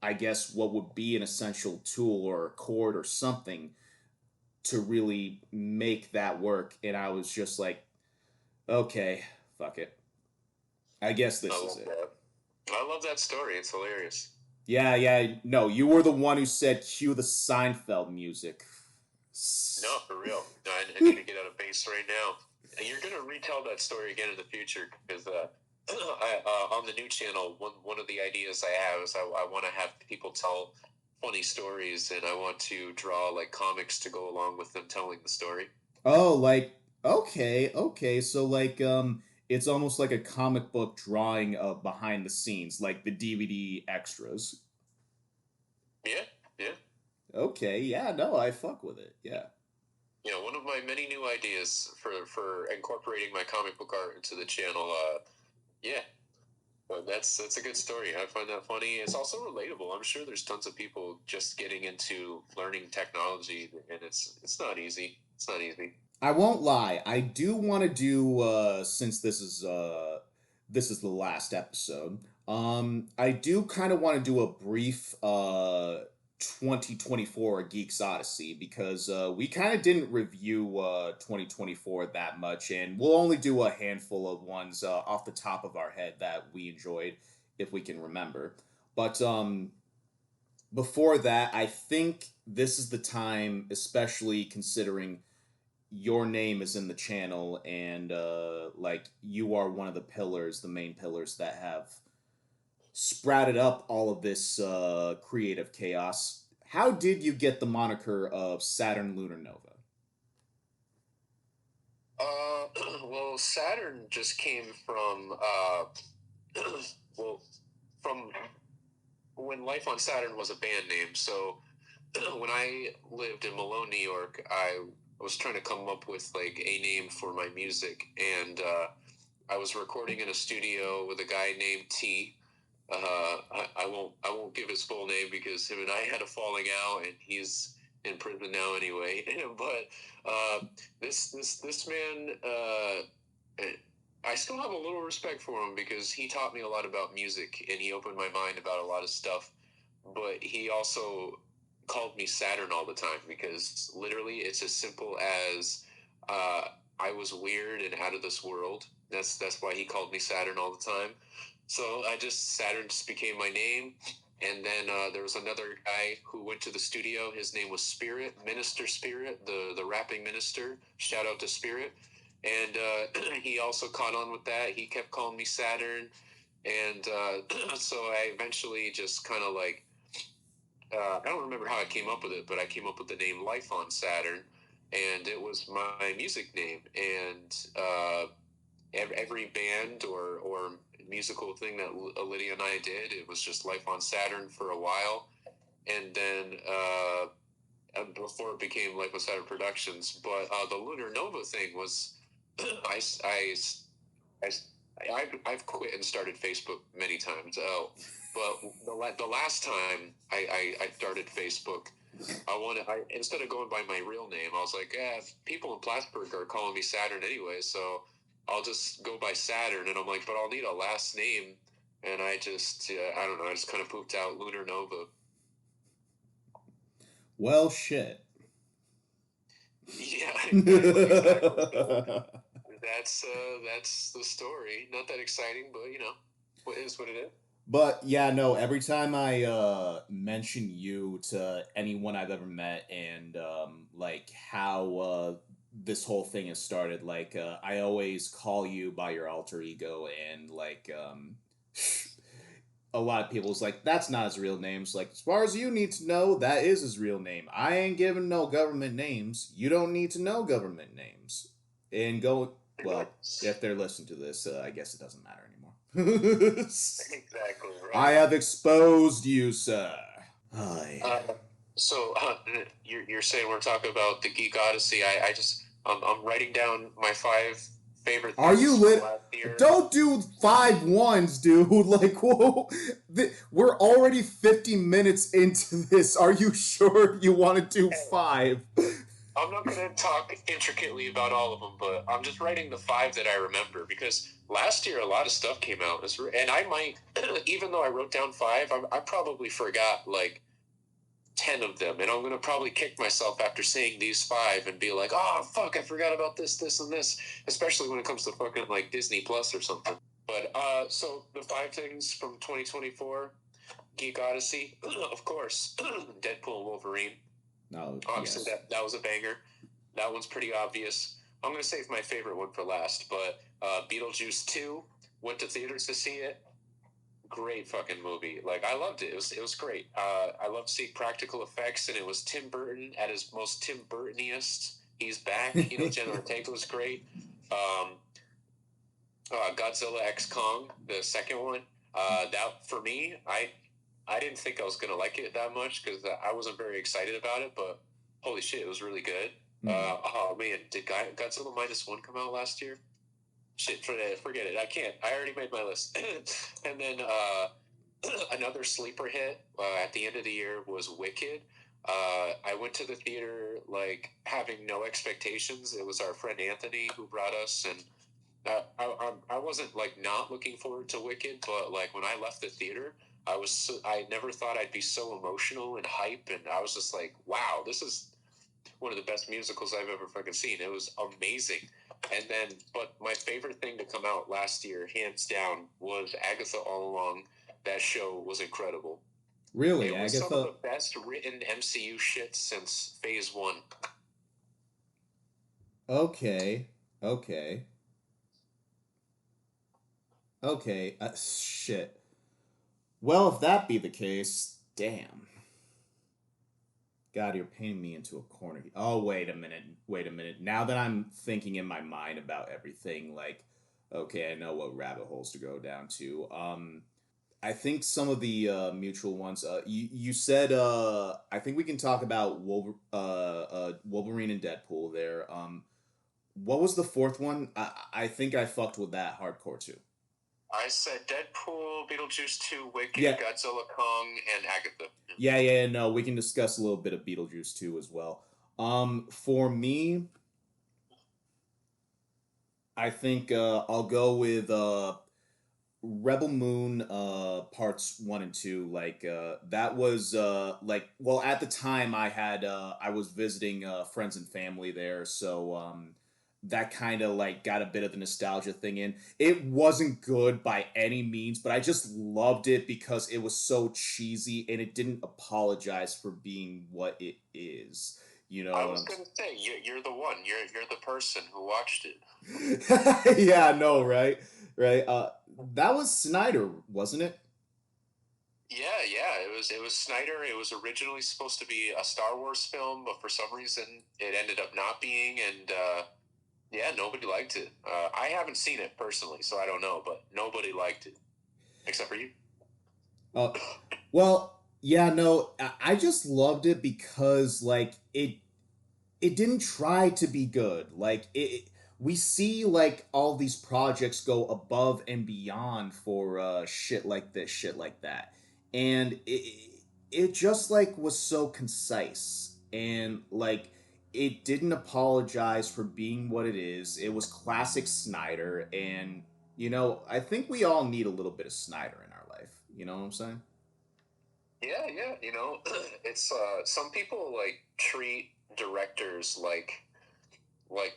[SPEAKER 1] I guess, what would be an essential tool or a cord or something to really make that work. And I was just like, okay, fuck it. I guess
[SPEAKER 2] I
[SPEAKER 1] this is
[SPEAKER 2] love
[SPEAKER 1] it.
[SPEAKER 2] that. I love that story. It's hilarious.
[SPEAKER 1] Yeah, yeah. No, you were the one who said cue the Seinfeld music.
[SPEAKER 2] No, for real. No, I need to get out of base right now. And you're gonna retell that story again in the future, because on the new channel, one of the ideas I have is I want to have people tell funny stories, and I want to draw like comics to go along with them telling the story.
[SPEAKER 1] Oh, like okay, okay. So like it's almost like a comic book drawing of behind the scenes, like the DVD extras.
[SPEAKER 2] Yeah, yeah.
[SPEAKER 1] Okay, yeah, no, I fuck with it. Yeah.
[SPEAKER 2] One of my many new ideas for incorporating my comic book art into the channel. Yeah, but that's a good story. I find that funny. It's also relatable. I'm sure there's tons of people just getting into learning technology, and it's not easy. It's not easy.
[SPEAKER 1] I won't lie. I do want to do since this is the last episode. I do kind of want to do a brief 2024 Geeks Odyssey because we kind of didn't review 2024 that much, and we'll only do a handful of ones off the top of our head that we enjoyed if we can remember. But before that, I think this is the time, especially considering your name is in the channel and like you are one of the pillars, the main pillars that have sprouted up all of this creative chaos. How did you get the moniker of Saturn Lunar Nova?
[SPEAKER 2] Well, Saturn just came from, well, from when Life on Saturn was a band name. So when I lived in Malone, New York, I was trying to come up with like a name for my music, and I was recording in a studio with a guy named T. I won't give his full name because him and I had a falling out, and he's in prison now anyway. But this man, I still have a little respect for him because he taught me a lot about music and he opened my mind about a lot of stuff. But he also called me Saturn all the time because literally it's as simple as I was weird and out of this world. That's why he called me Saturn all the time. So Saturn just became my name. And then there was another guy who went to the studio. His name was Spirit, Minister Spirit, the rapping minister. Shout out to Spirit. And he also caught on with that. He kept calling me Saturn. And so I eventually just kind of like, I don't remember how I came up with it, but I came up with the name Life on Saturn. And it was my music name. And every band or musical thing that Lydia and I did, it was just Life on Saturn for a while, and then before it became Life on Saturn Productions. But the Lunar Nova thing was, I've quit and started Facebook many times. But the last time I started Facebook, I instead of going by my real name, I was like, people in Plattsburgh are calling me Saturn anyway, so I'll just go by Saturn. And I'm like, but I'll need a last name. And I don't know, I just kind of pooped out Lunar Nova.
[SPEAKER 1] Well, shit.
[SPEAKER 2] Yeah, exactly. That's the story. Not that exciting, but what is what it is.
[SPEAKER 1] But yeah, no, every time I mention you to anyone I've ever met and like how this whole thing has started, like I always call you by your alter ego, and like a lot of people's like, that's not his real name. So like, as far as you need to know, that is his real name. I ain't giving no government names. You don't need to know government names. And go, well, if they're listening to this, I guess it doesn't matter anymore.
[SPEAKER 2] Exactly right.
[SPEAKER 1] I have exposed you, sir.
[SPEAKER 2] So you're saying we're talking about the Geek Odyssey. I'm writing down my 5 favorite things.
[SPEAKER 1] Are you lit? Don't do 5 ones, dude. Like, whoa. We're already 50 minutes into this. Are you sure you want to do 5?
[SPEAKER 2] I'm not going to talk intricately about all of them, but I'm just writing the 5 that I remember because last year a lot of stuff came out. And I might, even though I wrote down 5, I probably forgot like 10 of them. And I'm going to probably kick myself after saying these 5 and be like, oh, fuck, I forgot about this, this, and this, especially when it comes to fucking like Disney Plus or something. But so the 5 things from 2024, Geek Odyssey, of course, Deadpool and Wolverine.
[SPEAKER 1] No,
[SPEAKER 2] obviously that was a banger. That one's pretty obvious. I'm going to save my favorite one for last, but Beetlejuice 2, went to theaters to see it. Great fucking movie. Like, I loved it. It was great. I loved seeing practical effects, and it was Tim Burton at his most Tim Burtoniest. He's back. Jenna Ortega was great. Godzilla X Kong, the second one. That, for me, I didn't think I was going to like it that much because I wasn't very excited about it, but holy shit, it was really good. Oh man, did Godzilla -1 come out last year? Shit, forget it. I can't. I already made my list. And then another sleeper hit at the end of the year was Wicked. I went to the theater like having no expectations. It was our friend Anthony who brought us, and I wasn't like not looking forward to Wicked, but like when I left the theater, I never thought I'd be so emotional and hype, and I was just like, wow, this is one of the best musicals I've ever fucking seen. It was amazing. And then, but my favorite thing to come out last year, hands down, was Agatha All Along. That show was incredible.
[SPEAKER 1] Really,
[SPEAKER 2] It was some of
[SPEAKER 1] Agatha?
[SPEAKER 2] the best written MCU shit since Phase 1.
[SPEAKER 1] Okay, okay, okay. Shit. Well, if that be the case, damn. God, you're painting me into a corner. Oh, wait a minute. Wait a minute. Now that I'm thinking in my mind about everything, like, okay, I know what rabbit holes to go down to. I think some of the mutual ones. You said. I think we can talk about Wolverine and Deadpool there. What was the fourth one? I think I fucked with that hardcore too.
[SPEAKER 2] I said Deadpool, Beetlejuice 2, Wicked,
[SPEAKER 1] Yeah,
[SPEAKER 2] Godzilla Kong, and Agatha.
[SPEAKER 1] yeah. No, we can discuss a little bit of Beetlejuice too as well. For me, I think I'll go with Rebel Moon parts 1 and 2. Like that was like, well, at the time I was visiting friends and family there, so that kind of like got a bit of the nostalgia thing in. It wasn't good by any means, but I just loved it because it was so cheesy and it didn't apologize for being what it is. You know
[SPEAKER 2] I
[SPEAKER 1] what
[SPEAKER 2] was
[SPEAKER 1] I'm
[SPEAKER 2] gonna say you're the one. You're the person who watched it.
[SPEAKER 1] Yeah, I know, right? Right. That was Snyder, wasn't it?
[SPEAKER 2] Yeah, yeah. It was Snyder. It was originally supposed to be a Star Wars film, but for some reason it ended up not being. And yeah, nobody liked it. I haven't seen it personally, so I don't know. But nobody liked it except for you.
[SPEAKER 1] Uh, well, yeah, no, I just loved it because like it didn't try to be good. Like we see like all these projects go above and beyond for shit like this, shit like that, and it just like was so concise and like it didn't apologize for being what it is. It was classic Snyder, and I think we all need a little bit of Snyder in our life. You know what I'm saying?
[SPEAKER 2] Yeah, yeah. It's some people like treat directors like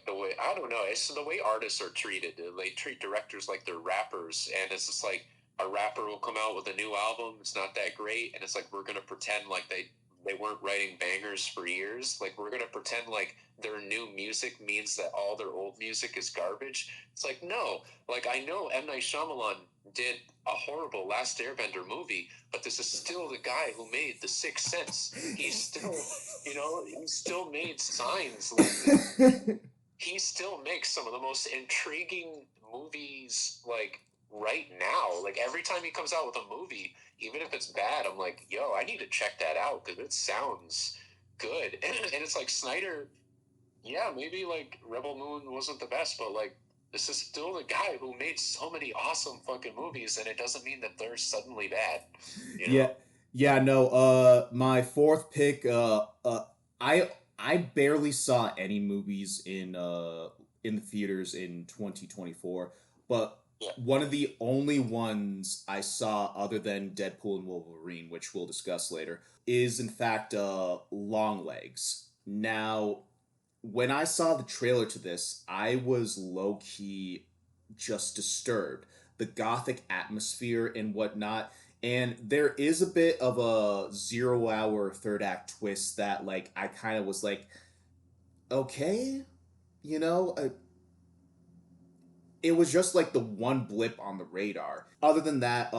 [SPEAKER 2] the way I don't know. It's the way artists are treated. They treat directors like they're rappers, and it's just like a rapper will come out with a new album. It's not that great, and it's like we're gonna pretend like they weren't writing bangers for years. Like we're gonna pretend like their new music means that all their old music is garbage. It's like no. Like I know M Night Shyamalan did a horrible Last Airbender movie, but this is still the guy who made The Sixth Sense. He's still, he still made Signs. Like he still makes some of the most intriguing movies like right now. Like every time he comes out with a movie, even if it's bad, I'm like, yo, I need to check that out because it sounds good. And it's like Snyder, yeah, maybe like Rebel Moon wasn't the best, but like this is still the guy who made so many awesome fucking movies, and it doesn't mean that they're suddenly bad, you
[SPEAKER 1] Yeah,
[SPEAKER 2] know?
[SPEAKER 1] yeah, no. My fourth pick. I I barely saw any movies in the theaters in 2024, but
[SPEAKER 2] Yeah.
[SPEAKER 1] one of the only ones I saw other than Deadpool and Wolverine, which we'll discuss later, is in fact Long Legs. Now, when I saw the trailer to this, I was low key just disturbed. The gothic atmosphere and whatnot. And there is a bit of a 0 hour third act twist that, like, I kind of was like, okay, you know, it was just like the one blip on the radar. Other than that,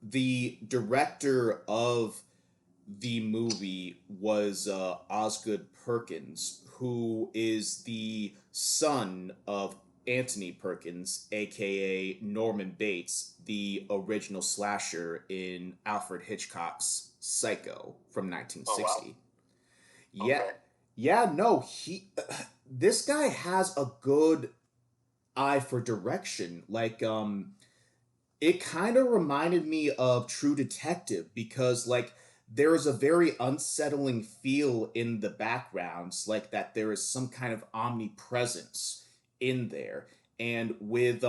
[SPEAKER 1] the director of the movie was Osgood Perkins, who is the son of Anthony Perkins, aka Norman Bates, the original slasher in Alfred Hitchcock's Psycho from
[SPEAKER 2] Oh wow.
[SPEAKER 1] 1960. Yeah,
[SPEAKER 2] Okay.
[SPEAKER 1] yeah, no, this guy has a good eye for direction. Like, it kind of reminded me of True Detective because like there is a very unsettling feel in the backgrounds, like that there is some kind of omnipresence in there. And with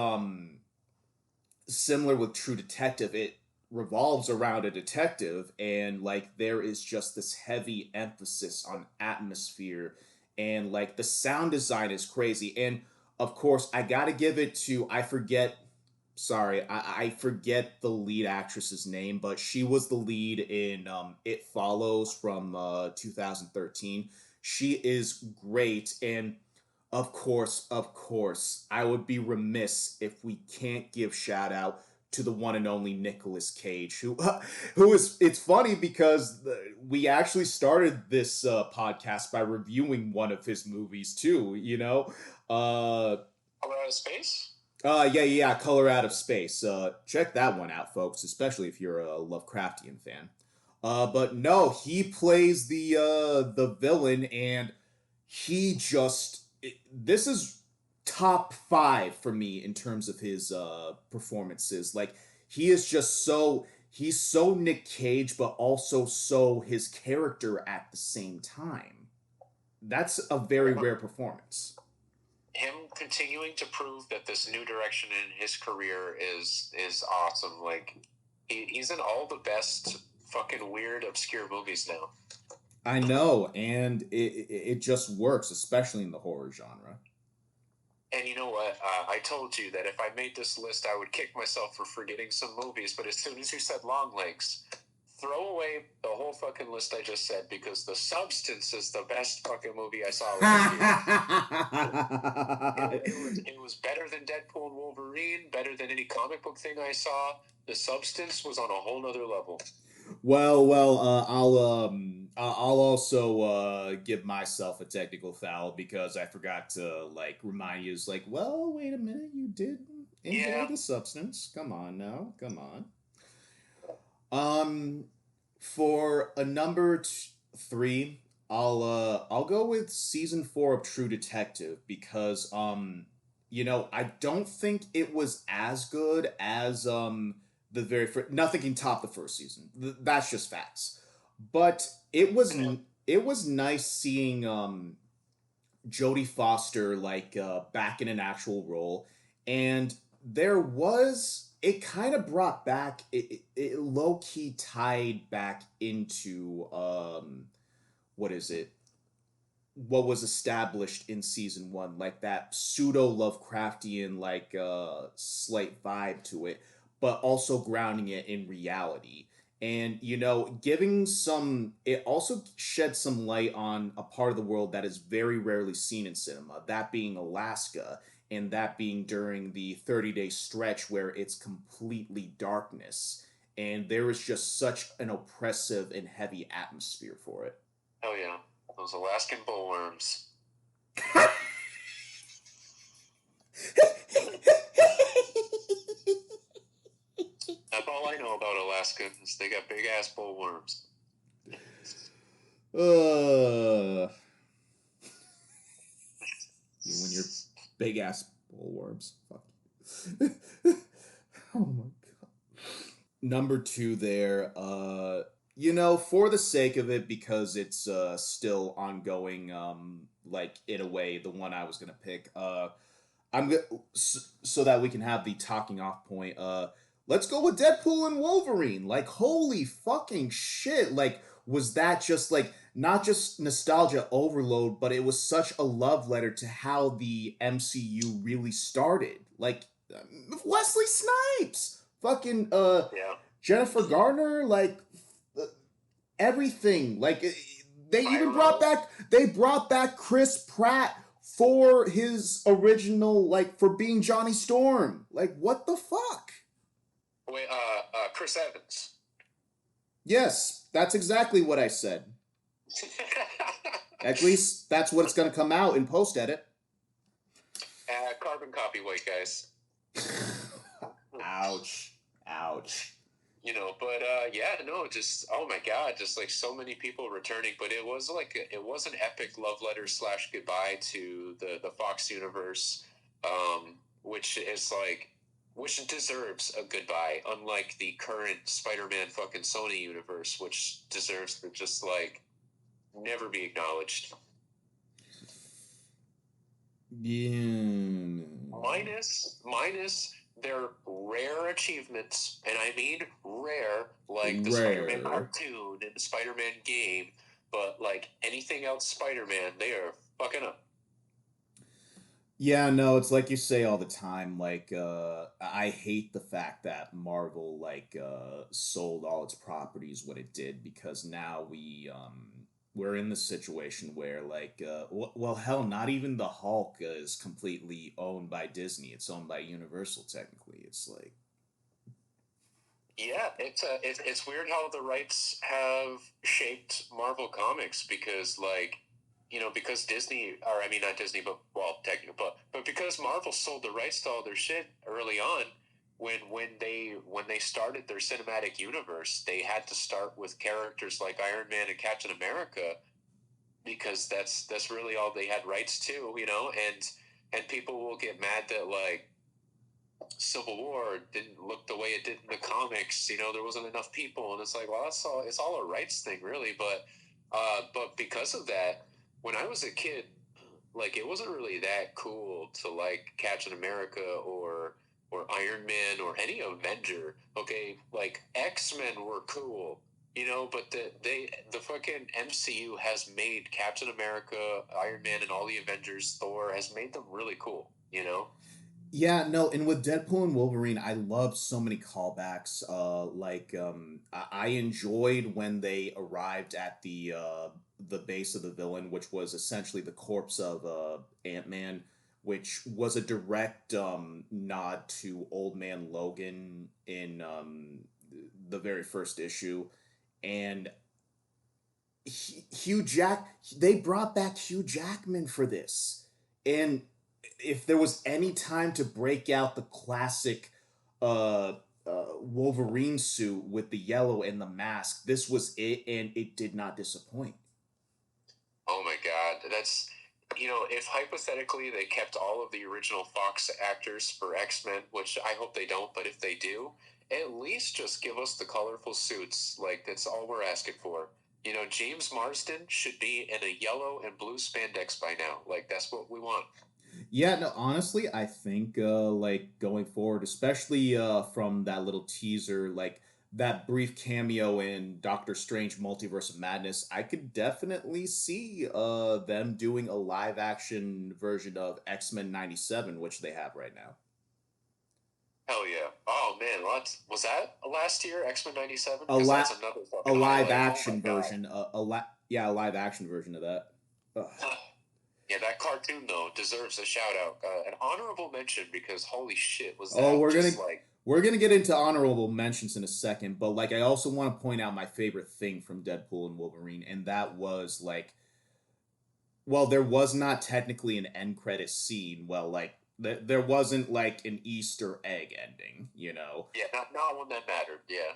[SPEAKER 1] similar with True Detective, it revolves around a detective, and like there is just this heavy emphasis on atmosphere, and like the sound design is crazy. And of course, I gotta give it to, I forget, sorry, I forget the lead actress's name, but she was the lead in It Follows from 2013. She is great, and of course, I would be remiss if we can't give shout out to the one and only Nicolas Cage, who is. It's funny because we actually started this podcast by reviewing one of his movies too. You know,
[SPEAKER 2] Color Out of Space?
[SPEAKER 1] yeah, Color Out of Space. Check that one out, folks, especially if you're a Lovecraftian fan. But no, he plays the villain, and he just this is top five for me in terms of his performances. Like he is just so he's so Nick Cage, but also so his character at the same time. That's a very rare performance.
[SPEAKER 2] Him continuing to prove that this new direction in his career is awesome. Like he's in all the best fucking weird obscure movies now.
[SPEAKER 1] I know, and it just works, especially in the horror genre.
[SPEAKER 2] And you know what? I told you that if I made this list, I would kick myself for forgetting some movies. But as soon as you said Longlegs, throw away the whole fucking list I just said, because The Substance is the best fucking movie I saw last year. It was better than Deadpool and Wolverine, better than any comic book thing I saw. The Substance was on a whole nother level.
[SPEAKER 1] Well, I'll also give myself a technical foul because I forgot to like remind you. It's like, well, wait a minute, you did enjoy The Substance. Come on now, come on. For a number three, I'll go with season 4 of True Detective because you know, I don't think it was as good as the very first. Nothing can top the first season. That's just facts. But it was nice seeing Jodie Foster like back in an actual role, and there was it kind of brought back it low key tied back into what is it what was established in season 1, like that pseudo Lovecraftian like slight vibe to it, but also grounding it in reality. And you know, giving some it also sheds some light on a part of the world that is very rarely seen in cinema, that being Alaska, and that being during the 30-day stretch where it's completely darkness, and there is just such an oppressive and heavy atmosphere for it.
[SPEAKER 2] Oh yeah, those Alaskan bullworms. That's all I know about Alaska is they got big ass bullworms.
[SPEAKER 1] You and your big ass bullworms. Fuck. Oh my god. Number 2 there, you know, for the sake of it, because it's still ongoing, like in a way, the one I was gonna pick, so that we can have the talking off point. Let's go with Deadpool and Wolverine. Like, holy fucking shit! Like, was that just like not just nostalgia overload, but it was such a love letter to how the MCU really started. Like, Wesley Snipes, fucking
[SPEAKER 2] Yeah.
[SPEAKER 1] Jennifer Garner, like everything. Like they even brought back Chris Pratt for his original, like for being Johnny Storm. Like what the fuck?
[SPEAKER 2] Wait, Chris Evans.
[SPEAKER 1] Yes, that's exactly what I said. At least that's what's going to come out in post edit.
[SPEAKER 2] Carbon copy white guys.
[SPEAKER 1] Ouch. Ouch.
[SPEAKER 2] You know, but yeah, no, just oh my god, just like so many people returning. But it was an epic love letter / goodbye to the Fox universe, which is like which deserves a goodbye, unlike the current Spider-Man fucking Sony universe, which deserves to just like never be acknowledged.
[SPEAKER 1] Yeah.
[SPEAKER 2] Minus their rare achievements, and I mean rare, like the Spider-Man
[SPEAKER 1] Rare.
[SPEAKER 2] cartoon and the Spider-Man game, but like anything else Spider-Man, they are fucking up.
[SPEAKER 1] Yeah, no, it's like you say all the time. Like, I hate the fact that Marvel sold all its properties when it did, because now we're in the situation where well, hell, not even the Hulk is completely owned by Disney. It's owned by Universal technically. It's like,
[SPEAKER 2] Yeah, it's weird how the rights have shaped Marvel Comics because because Disney, or I mean not Disney, but well technically, but because Marvel sold the rights to all their shit early on, when they started their cinematic universe, they had to start with characters like Iron Man and Captain America because that's really all they had rights to, and people will get mad that like Civil War didn't look the way it did in the comics. There wasn't enough people, and it's like, well, that's all. It's all a rights thing, really. But because of that, when I was a kid, like it wasn't really that cool to like Captain America or Iron Man or any Avenger. Okay, like X-Men were cool, but the fucking MCU has made Captain America, Iron Man, and all the Avengers, Thor has made them really cool.
[SPEAKER 1] yeah, no, and with Deadpool and Wolverine, I love so many callbacks. I enjoyed when they arrived at the base of the villain, which was essentially the corpse of Ant-Man, which was a direct nod to Old Man Logan in the very first issue, and Hugh Jack. They brought back Hugh Jackman for this, and if there was any time to break out the classic uh, Wolverine suit with the yellow and the mask, this was it, and it did not disappoint.
[SPEAKER 2] Oh my god, that's if hypothetically they kept all of the original Fox actors for X-Men, which I hope they don't, but if they do, at least just give us the colorful suits. Like that's all we're asking for. James Marsden should be in a yellow and blue spandex by now. Like that's what we want.
[SPEAKER 1] Yeah, no, honestly, I think going forward, especially from that little teaser, like that brief cameo in Doctor Strange Multiverse of Madness, I could definitely see them doing a live action version of X-Men 97, which they have right now.
[SPEAKER 2] Hell yeah! Oh man, was that last year X-Men '97?
[SPEAKER 1] A
[SPEAKER 2] Because
[SPEAKER 1] la-
[SPEAKER 2] that's another
[SPEAKER 1] a
[SPEAKER 2] fucking
[SPEAKER 1] live
[SPEAKER 2] highlight. Oh my
[SPEAKER 1] action
[SPEAKER 2] god.
[SPEAKER 1] version, yeah, a live action version of that. Ugh.
[SPEAKER 2] Yeah, that cartoon though deserves a shout out, an honorable mention because holy shit, was
[SPEAKER 1] Oh,
[SPEAKER 2] that just like
[SPEAKER 1] we're gonna get into honorable mentions in a second, but like I also want to point out my favorite thing from Deadpool and Wolverine, and that was like, well, there was not technically an end credit scene. Well, like there wasn't like an Easter egg ending, you know.
[SPEAKER 2] yeah, not one that mattered. Yeah.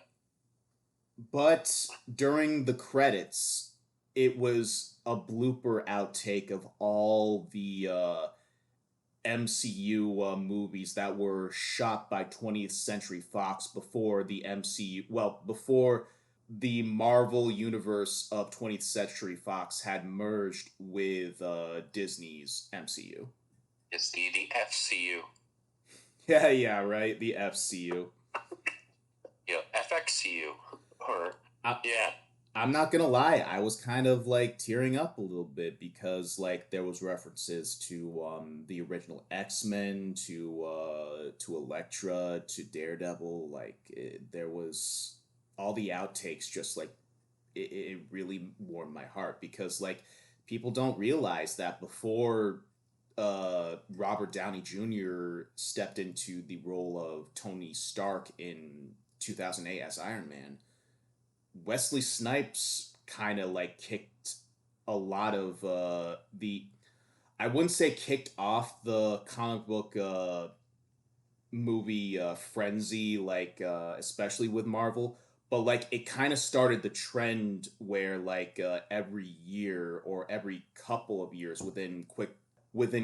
[SPEAKER 1] But during the credits, it was a blooper outtake of all the MCU movies that were shot by 20th Century Fox before the MCU, well, before the Marvel universe of 20th Century Fox had merged with Disney's MCU.
[SPEAKER 2] It's the FCU.
[SPEAKER 1] Yeah, yeah, right. The FCU.
[SPEAKER 2] Yeah, FXCU. Or
[SPEAKER 1] I,
[SPEAKER 2] yeah.
[SPEAKER 1] I'm not gonna lie, I was kind of like tearing up a little bit because like there was references to the original X-Men, to Elektra, to Daredevil. There was all the outtakes. Just like it really warmed my heart, because like people don't realize that before Robert Downey Jr. stepped into the role of Tony Stark in 2008 as Iron Man, Wesley Snipes kind of like kicked a lot of the, I wouldn't say kicked off the comic book movie frenzy, especially with Marvel, but like it kind of started the trend where every year or every couple of years, within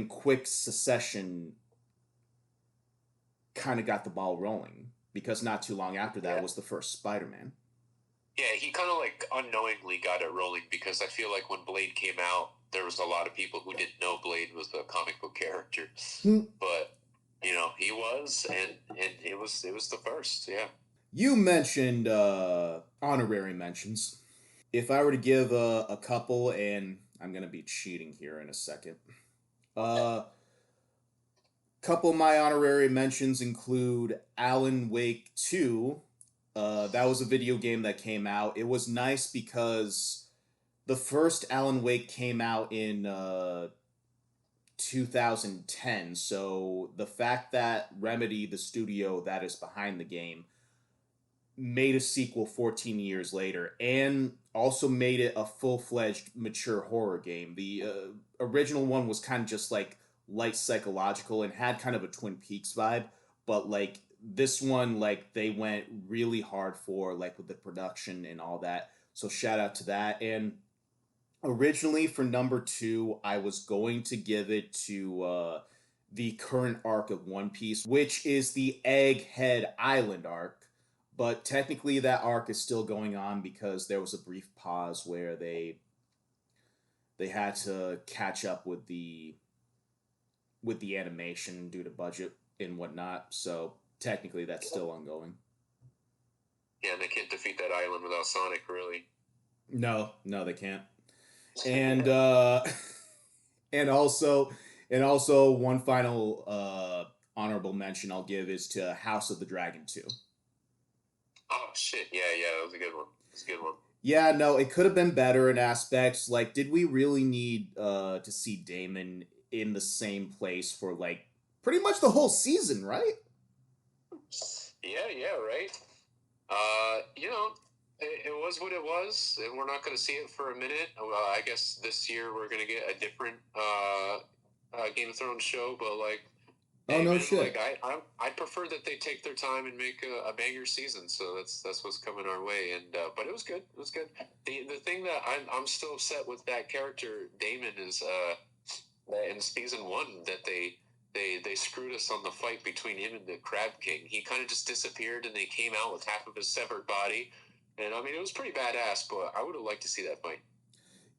[SPEAKER 1] quick succession, kind of got the ball rolling, because not too long after that was the first Spider-Man.
[SPEAKER 2] Yeah, he kind of like unknowingly got it rolling, because I feel like when Blade came out, there was a lot of people who didn't know Blade was a comic book character, but he was, and it was the first. Yeah.
[SPEAKER 1] You mentioned honorary mentions. If I were to give a couple, and I'm gonna be cheating here in a second. Couple of my honorary mentions include Alan Wake 2. That was a video game that came out. It was nice because the first Alan Wake came out in 2010. So the fact that Remedy, the studio that is behind the game, made a sequel 14 years later and also made it a full-fledged mature horror game. The original one was kind of just like light psychological and had kind of a Twin Peaks vibe, but like this one, like they went really hard for like with the production and all that. So shout out to that. And originally for number 2, I was going to give it to the current arc of One Piece, which is the Egghead Island arc. But technically, that arc is still going on because there was a brief pause where they had to catch up with the animation due to budget and whatnot. So technically, that's still ongoing.
[SPEAKER 2] Yeah, and they can't defeat that island without Sonic, really.
[SPEAKER 1] No, they can't. And and also one final honorable mention I'll give is to House of the Dragon 2.
[SPEAKER 2] Oh shit! Yeah, that was a good one. That's a good one.
[SPEAKER 1] Yeah, no, it could have been better in aspects. Like, did we really need to see Damon in the same place for like pretty much the whole season, right?
[SPEAKER 2] Yeah, right. It was what it was, and we're not going to see it for a minute. I guess this year we're going to get a different Game of Thrones show, but like,
[SPEAKER 1] Oh
[SPEAKER 2] hey
[SPEAKER 1] no
[SPEAKER 2] man,
[SPEAKER 1] shit.
[SPEAKER 2] like I prefer that they take their time and make a banger season. So that's what's coming our way. And but it was good. It was good. The thing that I'm still upset with that character Damon is that in season 1 that they screwed us on the fight between him and the Crab King. He kind of just disappeared, and they came out with half of his severed body. And I mean, it was pretty badass, but I would have liked to see that fight.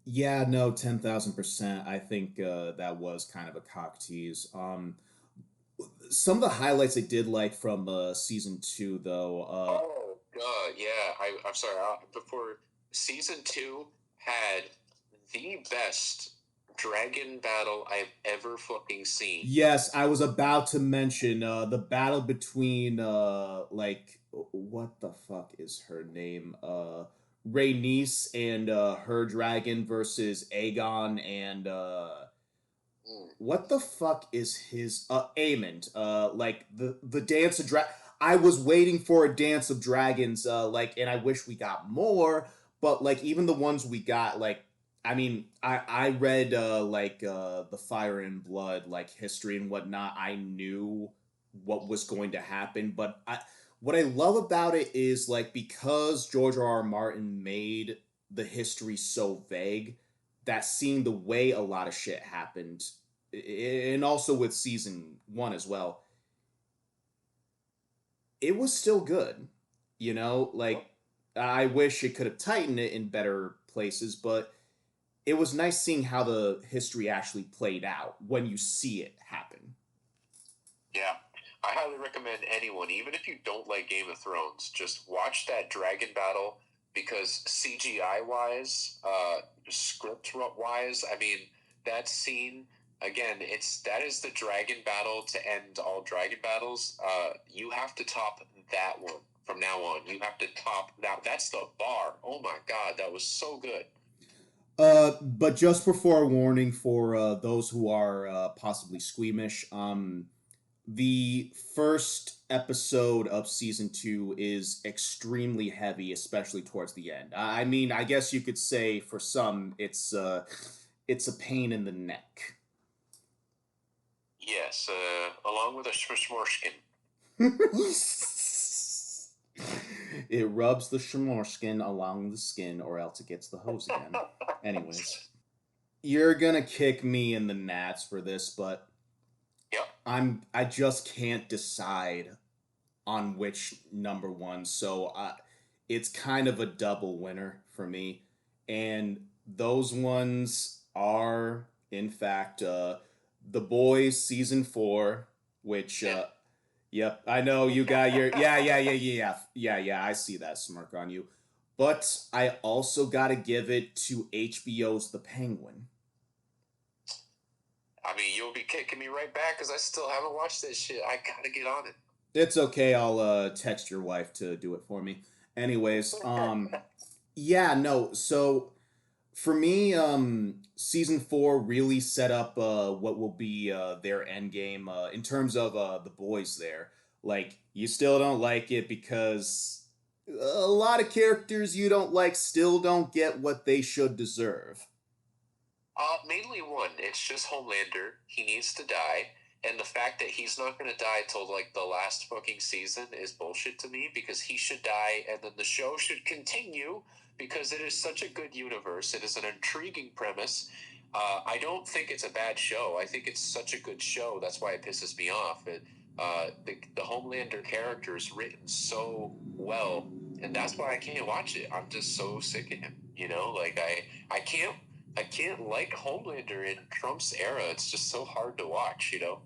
[SPEAKER 1] Yeah, no, 10,000%. I think that was kind of a cock tease. Some of the highlights I did like from season 2, though.
[SPEAKER 2] Oh god, yeah. I'm sorry. Before season 2 had the best dragon battle I've ever fucking seen.
[SPEAKER 1] Yes, I was about to mention the battle between like what the fuck is her name? Rhaenys and her dragon versus Aegon and what the fuck is his Aemond? Like the dance of I was waiting for a dance of dragons like, and I wish we got more, but like even the ones we got, like I mean, I read like the Fire and Blood like history and whatnot. I knew what was going to happen, but what I love about it is like because George R. R. Martin made the history so vague that seeing the way a lot of shit happened, and also with season 1 as well, it was still good. Like I wish it could have tightened it in better places, but it was nice seeing how the history actually played out when you see it happen.
[SPEAKER 2] Yeah. I highly recommend anyone, even if you don't like Game of Thrones, just watch that dragon battle, because CGI wise, script wise, I mean, that scene again, that is the dragon battle to end all dragon battles. You have to top that one from now on. You have to top that. That's the bar. Oh my god, that was so good.
[SPEAKER 1] But just for forewarning for those who are possibly squeamish, the first episode of season 2 is extremely heavy, especially towards the end. I mean, I guess you could say for some it's a pain in the neck.
[SPEAKER 2] Yes, along with a smorgasbord.
[SPEAKER 1] It rubs the shamorskin along the skin, or else it gets the hose again. Anyways, you're gonna kick me in the nats for this, but
[SPEAKER 2] yep.
[SPEAKER 1] I just can't decide on which number one. So it's kind of a double winner for me. And those ones are, in fact, The Boys season 4, which,
[SPEAKER 2] Yeah.
[SPEAKER 1] yep, I know you got your, yeah, I see that smirk on you. But I also got to give it to HBO's The Penguin.
[SPEAKER 2] I mean, you'll be kicking me right back because I still haven't watched that shit. I gotta get on it.
[SPEAKER 1] It's okay. I'll text your wife to do it for me. Anyways, yeah, no. So for me, season 4 really set up what will be their end game in terms of the boys there. Like, you still don't like it because a lot of characters you don't like still don't get what they should deserve.
[SPEAKER 2] Mainly one. It's just Homelander. He needs to die, and the fact that he's not going to die till like the last fucking season is bullshit to me because he should die, and then the show should continue because it is such a good universe. It is an intriguing premise. I don't think it's a bad show. I think it's such a good show. That's why it pisses me off. The Homelander character is written so well, and that's why I can't watch it. I'm just so sick of him. You know, like I can't like Homelander in Trump's era. It's just so hard to watch, you know?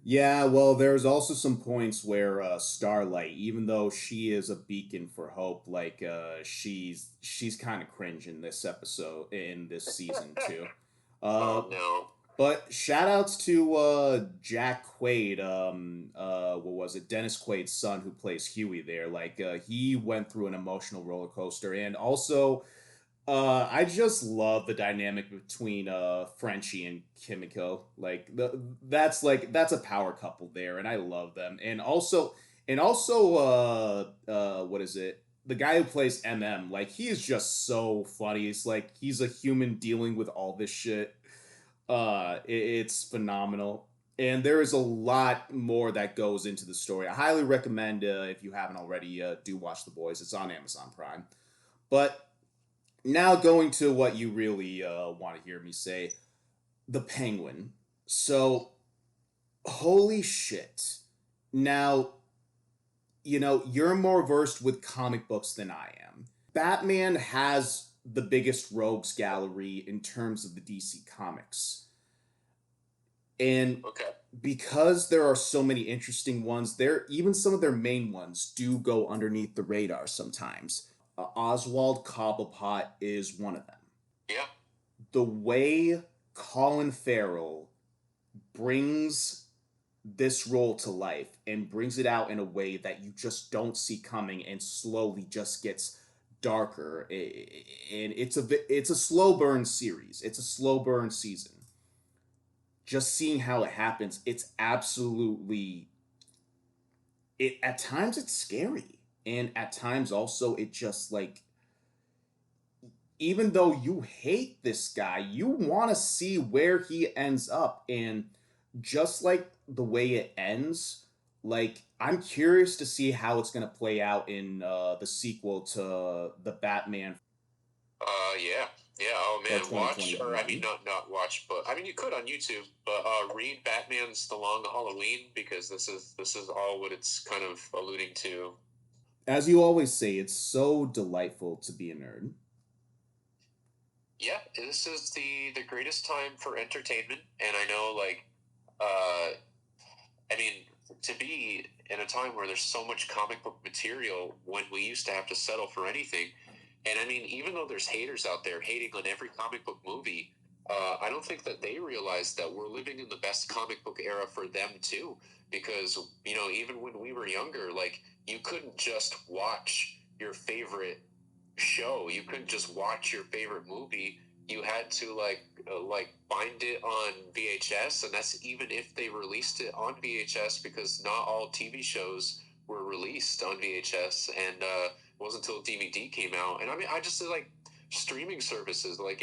[SPEAKER 1] Yeah, well, there's also some points where Starlight, even though she is a beacon for hope, like she's kind of cringe in this episode in this season too. Uh,
[SPEAKER 2] Oh, no.
[SPEAKER 1] but shout outs to Jack Quaid, what was it? Dennis Quaid's son who plays Huey there. Like he went through an emotional roller coaster, and also I just love the dynamic between Frenchie and Kimiko. That's a power couple there, and I love them. And also, what is it? The guy who plays MM, like he is just so funny. It's like he's a human dealing with all this shit. It's phenomenal, and there is a lot more that goes into the story. I highly recommend if you haven't already, do watch The Boys. It's on Amazon Prime, but now going to what you really want to hear me say, the Penguin. So, holy shit. Now, you're more versed with comic books than I am. Batman has the biggest rogues gallery in terms of the DC comics. And
[SPEAKER 2] Okay.
[SPEAKER 1] because there are so many interesting ones, there even some of their main ones do go underneath the radar sometimes. Oswald Cobblepot is one of them.
[SPEAKER 2] Yeah.
[SPEAKER 1] The way Colin Farrell brings this role to life and brings it out in a way that you just don't see coming and slowly just gets darker, and it's a slow burn series. It's a slow burn season. Just seeing how it happens, it's absolutely it at times it's scary, and at times also it just like, even though you hate this guy, you want to see where he ends up. And just like the way it ends, like, I'm curious to see how it's going to play out in the sequel to the Batman,
[SPEAKER 2] Yeah. Yeah. Oh,
[SPEAKER 1] the
[SPEAKER 2] man. Watch, or I mean,
[SPEAKER 1] 2021.
[SPEAKER 2] not watch, but I mean, you could on YouTube, but read Batman's The Long Halloween because this is all what it's kind of alluding to.
[SPEAKER 1] As you always say, it's so delightful to be a nerd.
[SPEAKER 2] Yeah, this is the greatest time for entertainment, and I know, like, uh, I mean, to be in a time where there's so much comic book material when we used to have to settle for anything. And I mean, even though there's haters out there hating on every comic book movie, I don't think that they realize that we're living in the best comic book era for them too. Because, even when we were younger, like, you couldn't just watch your favorite show. You couldn't just watch your favorite movie. You had to like bind it on VHS, and that's even if they released it on VHS because not all TV shows were released on VHS, and it wasn't until DVD came out. And I mean, I just like streaming services. Like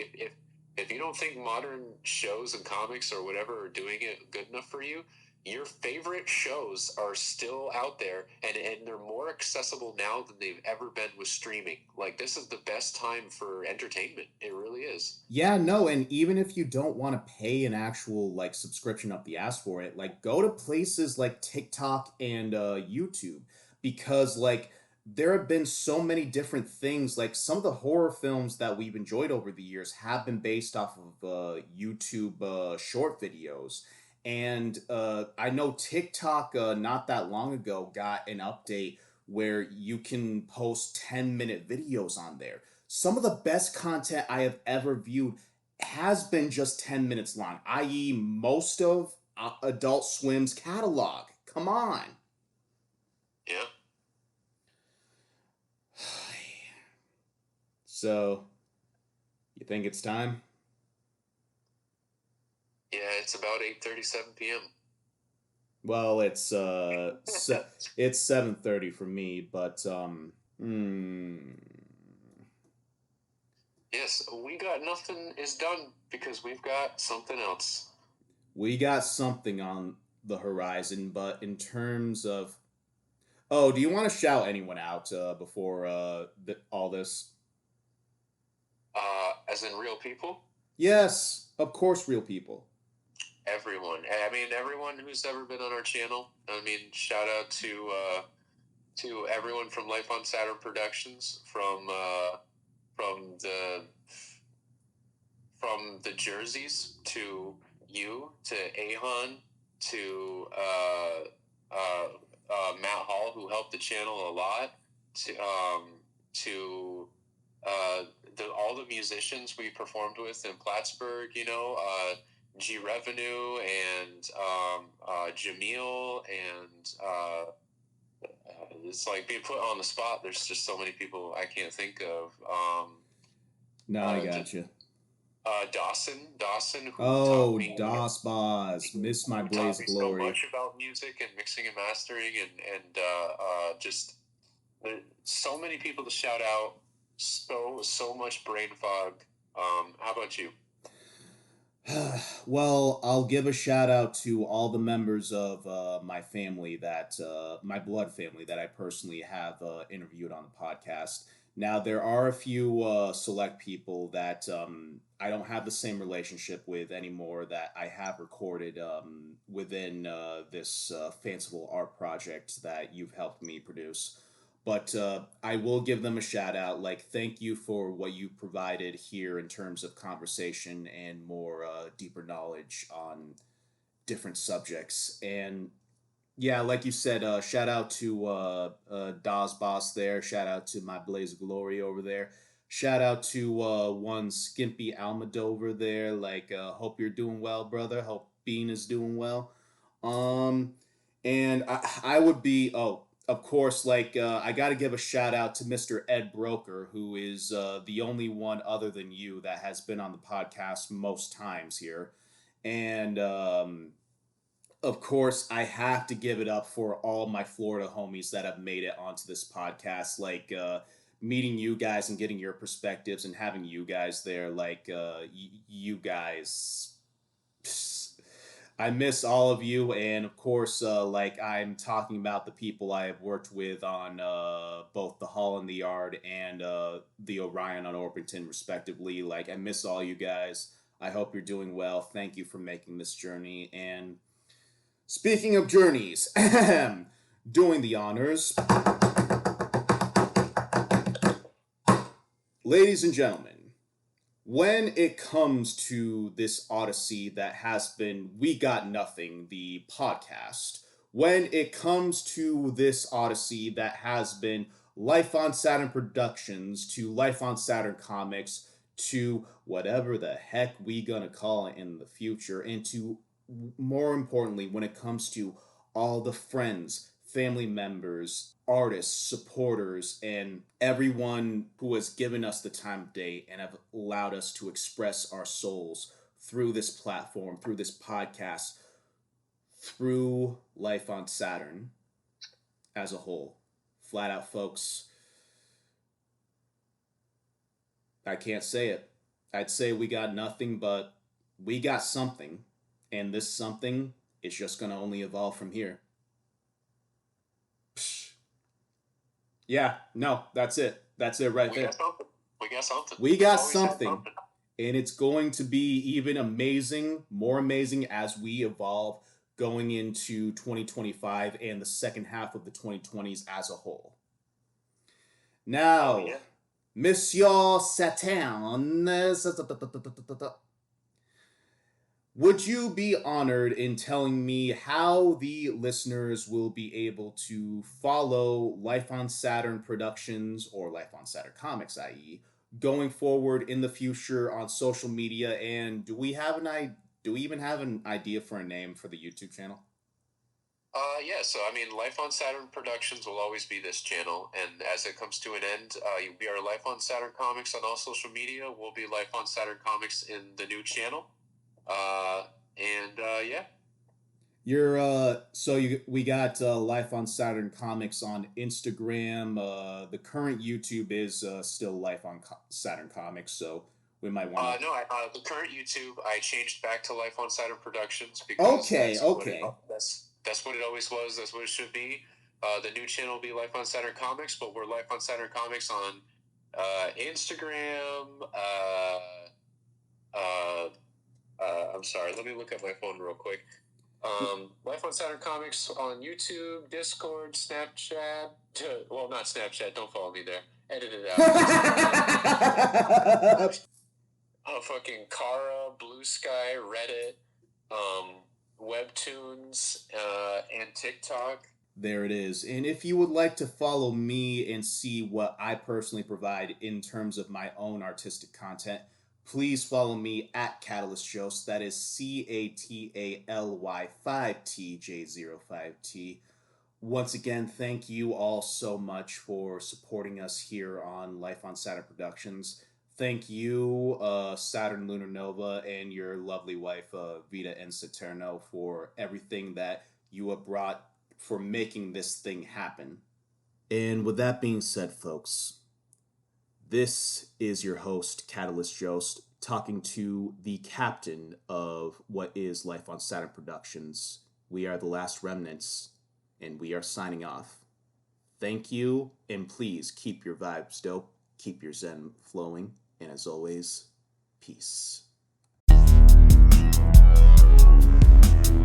[SPEAKER 2] if you don't think modern shows and comics or whatever are doing it good enough for you, your favorite shows are still out there, and they're more accessible now than they've ever been with streaming. Like, this is the best time for entertainment. It really is.
[SPEAKER 1] Yeah, no, and even if you don't want to pay an actual like subscription up the ass for it, like go to places like TikTok and YouTube, because like there have been so many different things. Like some of the horror films that we've enjoyed over the years have been based off of YouTube short videos. And I know TikTok not that long ago got an update where you can post 10-minute videos on there. Some of the best content I have ever viewed has been just 10 minutes long, i.e., most of Adult Swim's catalog. Come on.
[SPEAKER 2] Yeah.
[SPEAKER 1] So, you think it's time?
[SPEAKER 2] Yeah, it's about 8:37 p.m.
[SPEAKER 1] Well, it's 7:30 for me, but
[SPEAKER 2] Yes, we got nothing is done because we've got something else.
[SPEAKER 1] we got something on the horizon. But in terms of, oh, do you want to shout anyone out before all this?
[SPEAKER 2] As in real people?
[SPEAKER 1] Yes, of course, real people.
[SPEAKER 2] Everyone. I mean, everyone who's ever been on our channel. I mean, shout out to everyone from Life on Saturn Productions, from the from the jerseys to you to Ahan to Matt Hall, who helped the channel a lot, to all the musicians we performed with in Plattsburgh, G Revenue and Jamil, and it's like being put on the spot. There's just so many people I can't think of.
[SPEAKER 1] No, I got you.
[SPEAKER 2] Dawson, who taught
[SPEAKER 1] Oh,
[SPEAKER 2] me,
[SPEAKER 1] DOS Boz, Miss My
[SPEAKER 2] who taught
[SPEAKER 1] Blaze
[SPEAKER 2] me
[SPEAKER 1] of
[SPEAKER 2] so
[SPEAKER 1] Glory.
[SPEAKER 2] much about music and mixing and mastering, and just so many people to shout out. So much brain fog. How about you?
[SPEAKER 1] Well, I'll give a shout out to all the members of my family my blood family that I personally have interviewed on the podcast. Now, there are a few select people that I don't have the same relationship with anymore that I have recorded within this fanciful art project that you've helped me produce. But I will give them a shout out. Like, thank you for what you provided here in terms of conversation and more deeper knowledge on different subjects. And yeah, like you said, shout out to Dawes Boss there. Shout out to my Blaze of Glory over there. Shout out to one Skimpy Almodovar there. Like, hope you're doing well, brother. Hope Bean is doing well. Um, and I would be, oh, of course, like, I got to give a shout out to Mr. Ed Broker, who is the only one other than you that has been on the podcast most times here. And of course, I have to give it up for all my Florida homies that have made it onto this podcast. Like, meeting you guys and getting your perspectives and having you guys there. Like, you guys. I miss all of you, and of course, like I'm talking about the people I have worked with on both the Hall and the Yard and the Orion on Orpington, respectively. Like, I miss all you guys. I hope you're doing well. Thank you for making this journey. And speaking of journeys, doing the honors, ladies and gentlemen, when it comes to this odyssey that has been We Got Nothing, the podcast, when it comes to this odyssey that has been Life on Saturn Productions to Life on Saturn Comics to whatever the heck we gonna call it in the future, and to more importantly, when it comes to all the friends, family members, artists, supporters, and everyone who has given us the time of day and have allowed us to express our souls through this platform, through this podcast, through Life on Saturn as a whole. Flat out, folks, I can't say it. I'd say we got nothing, but we got something. And this something it's just gonna only evolve from here. Psh. Yeah, no, that's it. That's it right there.
[SPEAKER 2] We got something.
[SPEAKER 1] We got something. And it's going to be even more amazing as we evolve going into 2025 and the second half of the 2020s as a whole. Now, Monsieur Satan, would you be honored in telling me how the listeners will be able to follow Life on Saturn Productions or Life on Saturn Comics, i.e., going forward in the future on social media? And do we even have an idea for a name for the YouTube channel?
[SPEAKER 2] Yeah, so I mean, Life on Saturn Productions will always be this channel, and as it comes to an end, we are Life on Saturn Comics on all social media. We'll be Life on Saturn Comics in the new channel. Yeah.
[SPEAKER 1] We got Life on Saturn Comics on Instagram. The current YouTube is still Life on Saturn Comics, so we might want to.
[SPEAKER 2] No, the current YouTube I changed back to Life on Saturn Productions because that's what it always was. That's what it should be. The new channel will be Life on Saturn Comics, but we're Life on Saturn Comics on Instagram. I'm sorry. Let me look at my phone real quick. Life on Saturn Comics on YouTube, Discord, Snapchat. Well, not Snapchat. Don't follow me there. Edit it out. Fucking Kara, Blue Sky, Reddit, Webtoons, and TikTok.
[SPEAKER 1] There it is. And if you would like to follow me and see what I personally provide in terms of my own artistic content, please follow me at Catalyst Jost. That is CATALY5TJ05T. Once again, thank you all so much for supporting us here on Life on Saturn Productions. Thank you, Saturn Lunar Nova, and your lovely wife, Vita and Saturno, for everything that you have brought for making this thing happen. And with that being said, folks, this is your host, Catalyst Jost, talking to the captain of what is Life on Saturn Productions. We are the last remnants, and we are signing off. Thank you, and please keep your vibes dope, keep your zen flowing, and as always, peace.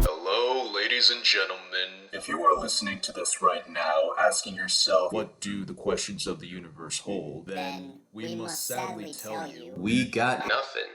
[SPEAKER 1] Hello, ladies and gentlemen. If you are listening to this right now, asking yourself, what do the questions of the universe hold? Then we must sadly tell you, we got nothing.